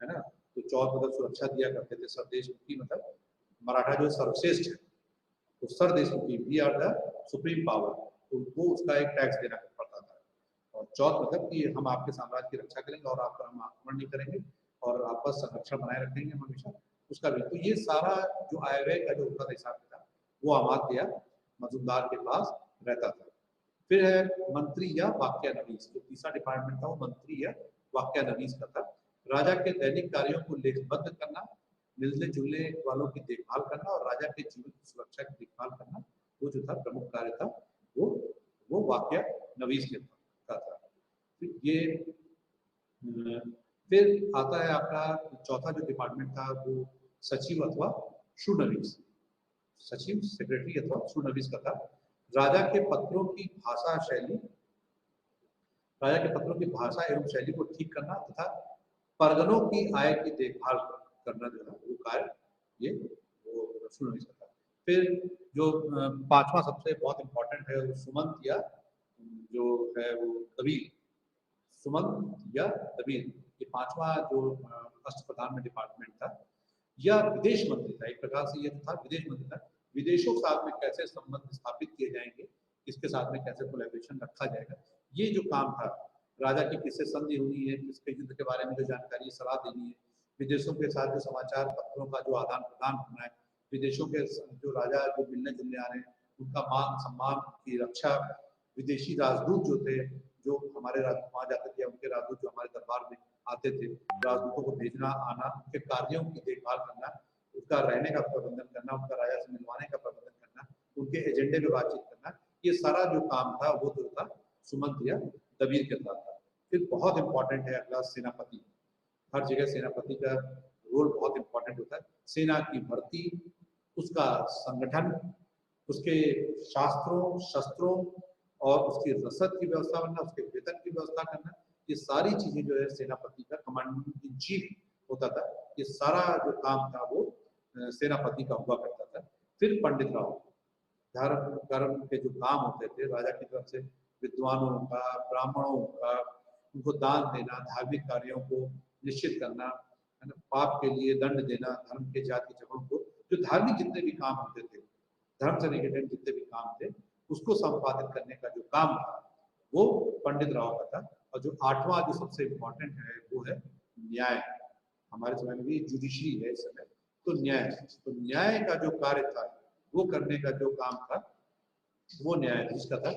है ना। तो चौथ मतलब सुरक्षा दिया करते थे, सरदेशमुखी मतलब मराठा जो सर्वश्रेष्ठ है, तो सरदेशमुखी we are the supreme power, उनको उसका एक टैक्स देना पड़ता था। और चौथ मतलब कि हम आपके साम्राज्य की रक्षा करेंगे और आप पर हम आक्रमण नहीं करेंगे और आपका संरक्षण बनाए रखेंगे हमेशा, उसका भी। तो ये सारा जो आय व्यय का जो होता था हिसाब किताब, वो आमात्य या मजूमदार के पास रहता था। फिर है मंत्री या वाक्यानवीस, जो तीसरा डिपार्टमेंट था वो मंत्री या वाक्यानवीस का था। राजा के दैनिक कार्यों को लेखबद्ध करना, मिलने जुलने वालों की देखभाल करना और राजा के जीवन की सुरक्षा की देखभाल करना, वो जो था प्रमुख कार्य था वो वाक्यानवीस के का था। ये फिर आता है आपका चौथा जो डिपार्टमेंट था वो सचिव अथवा शूनवीस, सचिव सेक्रेटरी अथवा शूनवीस का था। राजा के पत्रों की भाषा शैली, राजा के पत्रों की भाषा एवं शैली को ठीक करना तथा परगनों की आय की देखभाल करना जो है वो कार्य ये वो शूनवीस का था। फिर जो पांचवा सबसे बहुत इंपॉर्टेंट है वो सुमंत या जो है वो दबीर, सुमंत या दबीर, ये पांचवा जो अष्टप्रधान में डिपार्टमेंट था। या विदेश मंत्री था, एक प्रकार से ये था विदेश मंत्री था। विदेशों के साथ में कैसे संबंध स्थापित किए जाएंगे, इसके साथ में कैसे कोलैबोरेशन रखा जाएगा, ये जो काम था। राजा की किससे संधि हुई है, किसके युद्ध के बारे में जो जानकारी सलाह देनी है, विदेशों के साथ जो समाचार पत्रों का जो आदान प्रदान होना है, विदेशों के जो राजा जो मिलने जुलने आ रहे हैं उनका मान सम्मान की रक्षा, विदेशी राजदूत जो थे जो हमारे वहाँ जाते थे, उनके राजदूत जो हमारे दरबार में आते थे, राजदूतों को भेजना आना, उनके कार्यों की देखभाल करना, उसका रहने का प्रबंधन करना, उनका राजा से मिलवाने का प्रबंधन करना, उनके एजेंडे पे बातचीत करना, ये सारा जो काम था वो जो था सुमंत या दबीर के साथ था। फिर बहुत इंपॉर्टेंट है अगला सेनापति। हर जगह सेनापति का रोल बहुत इंपॉर्टेंट होता है। सेना की भर्ती, उसका संगठन, उसके शास्त्रों शस्त्रों और उसकी रसद की व्यवस्था करना, उसके वेतन की व्यवस्था करना, ये सारी चीजें जो है सेनापति का कमांडिंग इन चीफ होता था। ये सारा जो काम था वो सेनापति का हुआ करता था। फिर पंडित राव, धर्म कर्म के जो काम होते थे राजा की तरफ से, विद्वानों का, ब्राह्मणों का, उनको दान देना, धार्मिक कार्यों को निश्चित करना, है ना, पाप के लिए दंड देना, धर्म के जाति जगहों को, जो धार्मिक जितने भी काम होते थे, धर्म से रिलेटेड जितने भी काम थे, उसको संपादित करने का जो काम था वो पंडित राव का था। और जो आठवां जो सबसे इम्पोर्टेंट है वो है न्याय। हमारे समय में भी जुडिशरी है इस समय, तो न्याय का जो कार्य था वो करने का जो काम था वो न्यायाधीश का था,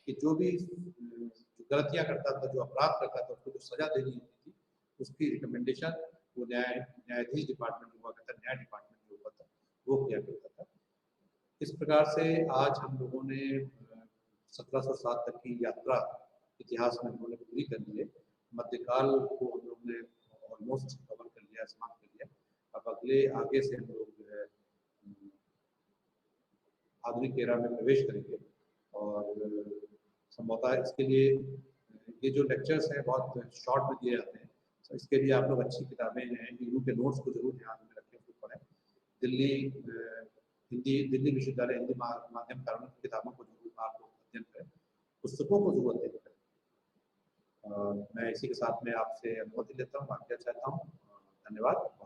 कि जो भी जो गलतियां करता था, जो अपराध करता था, उसको जो सजा देनी होती थी, उसकी रिकमेंडेशन वो न्यायाधीश डिपार्टमेंट हुआ करता, न्याय डिपार्टमेंट जो हुआ था वो किया करता था। इस प्रकार से आज हम लोगों ने 1707 तक की यात्रा इतिहास में हम लोगों ने पूरी कर ली है। मध्यकाल को हम लोग ने ऑलमोस्ट कवर कर लिया, समाप्त कर लिया। अब अगले आगे से हम लोग जो है आधुनिक एरा में प्रवेश करेंगे और संभवतः इसके लिए ये जो लेक्चर्स हैं बहुत शॉर्ट में दिए जाते हैं, तो इसके लिए आप लोग अच्छी किताबें हैं, ईयू के नोट्स को जरूर ध्यान में रखें, उसको पढ़ें। दिल्ली विश्वविद्यालय हिंदी माध्यम कानून की किताबों को जरूर आप लोग अध्ययन करें, पुस्तकों को जरूर अध्ययन करें। मैं इसी के साथ में आपसे अनुमति लेता हूँ, आज्ञा चाहता हूँ। धन्यवाद।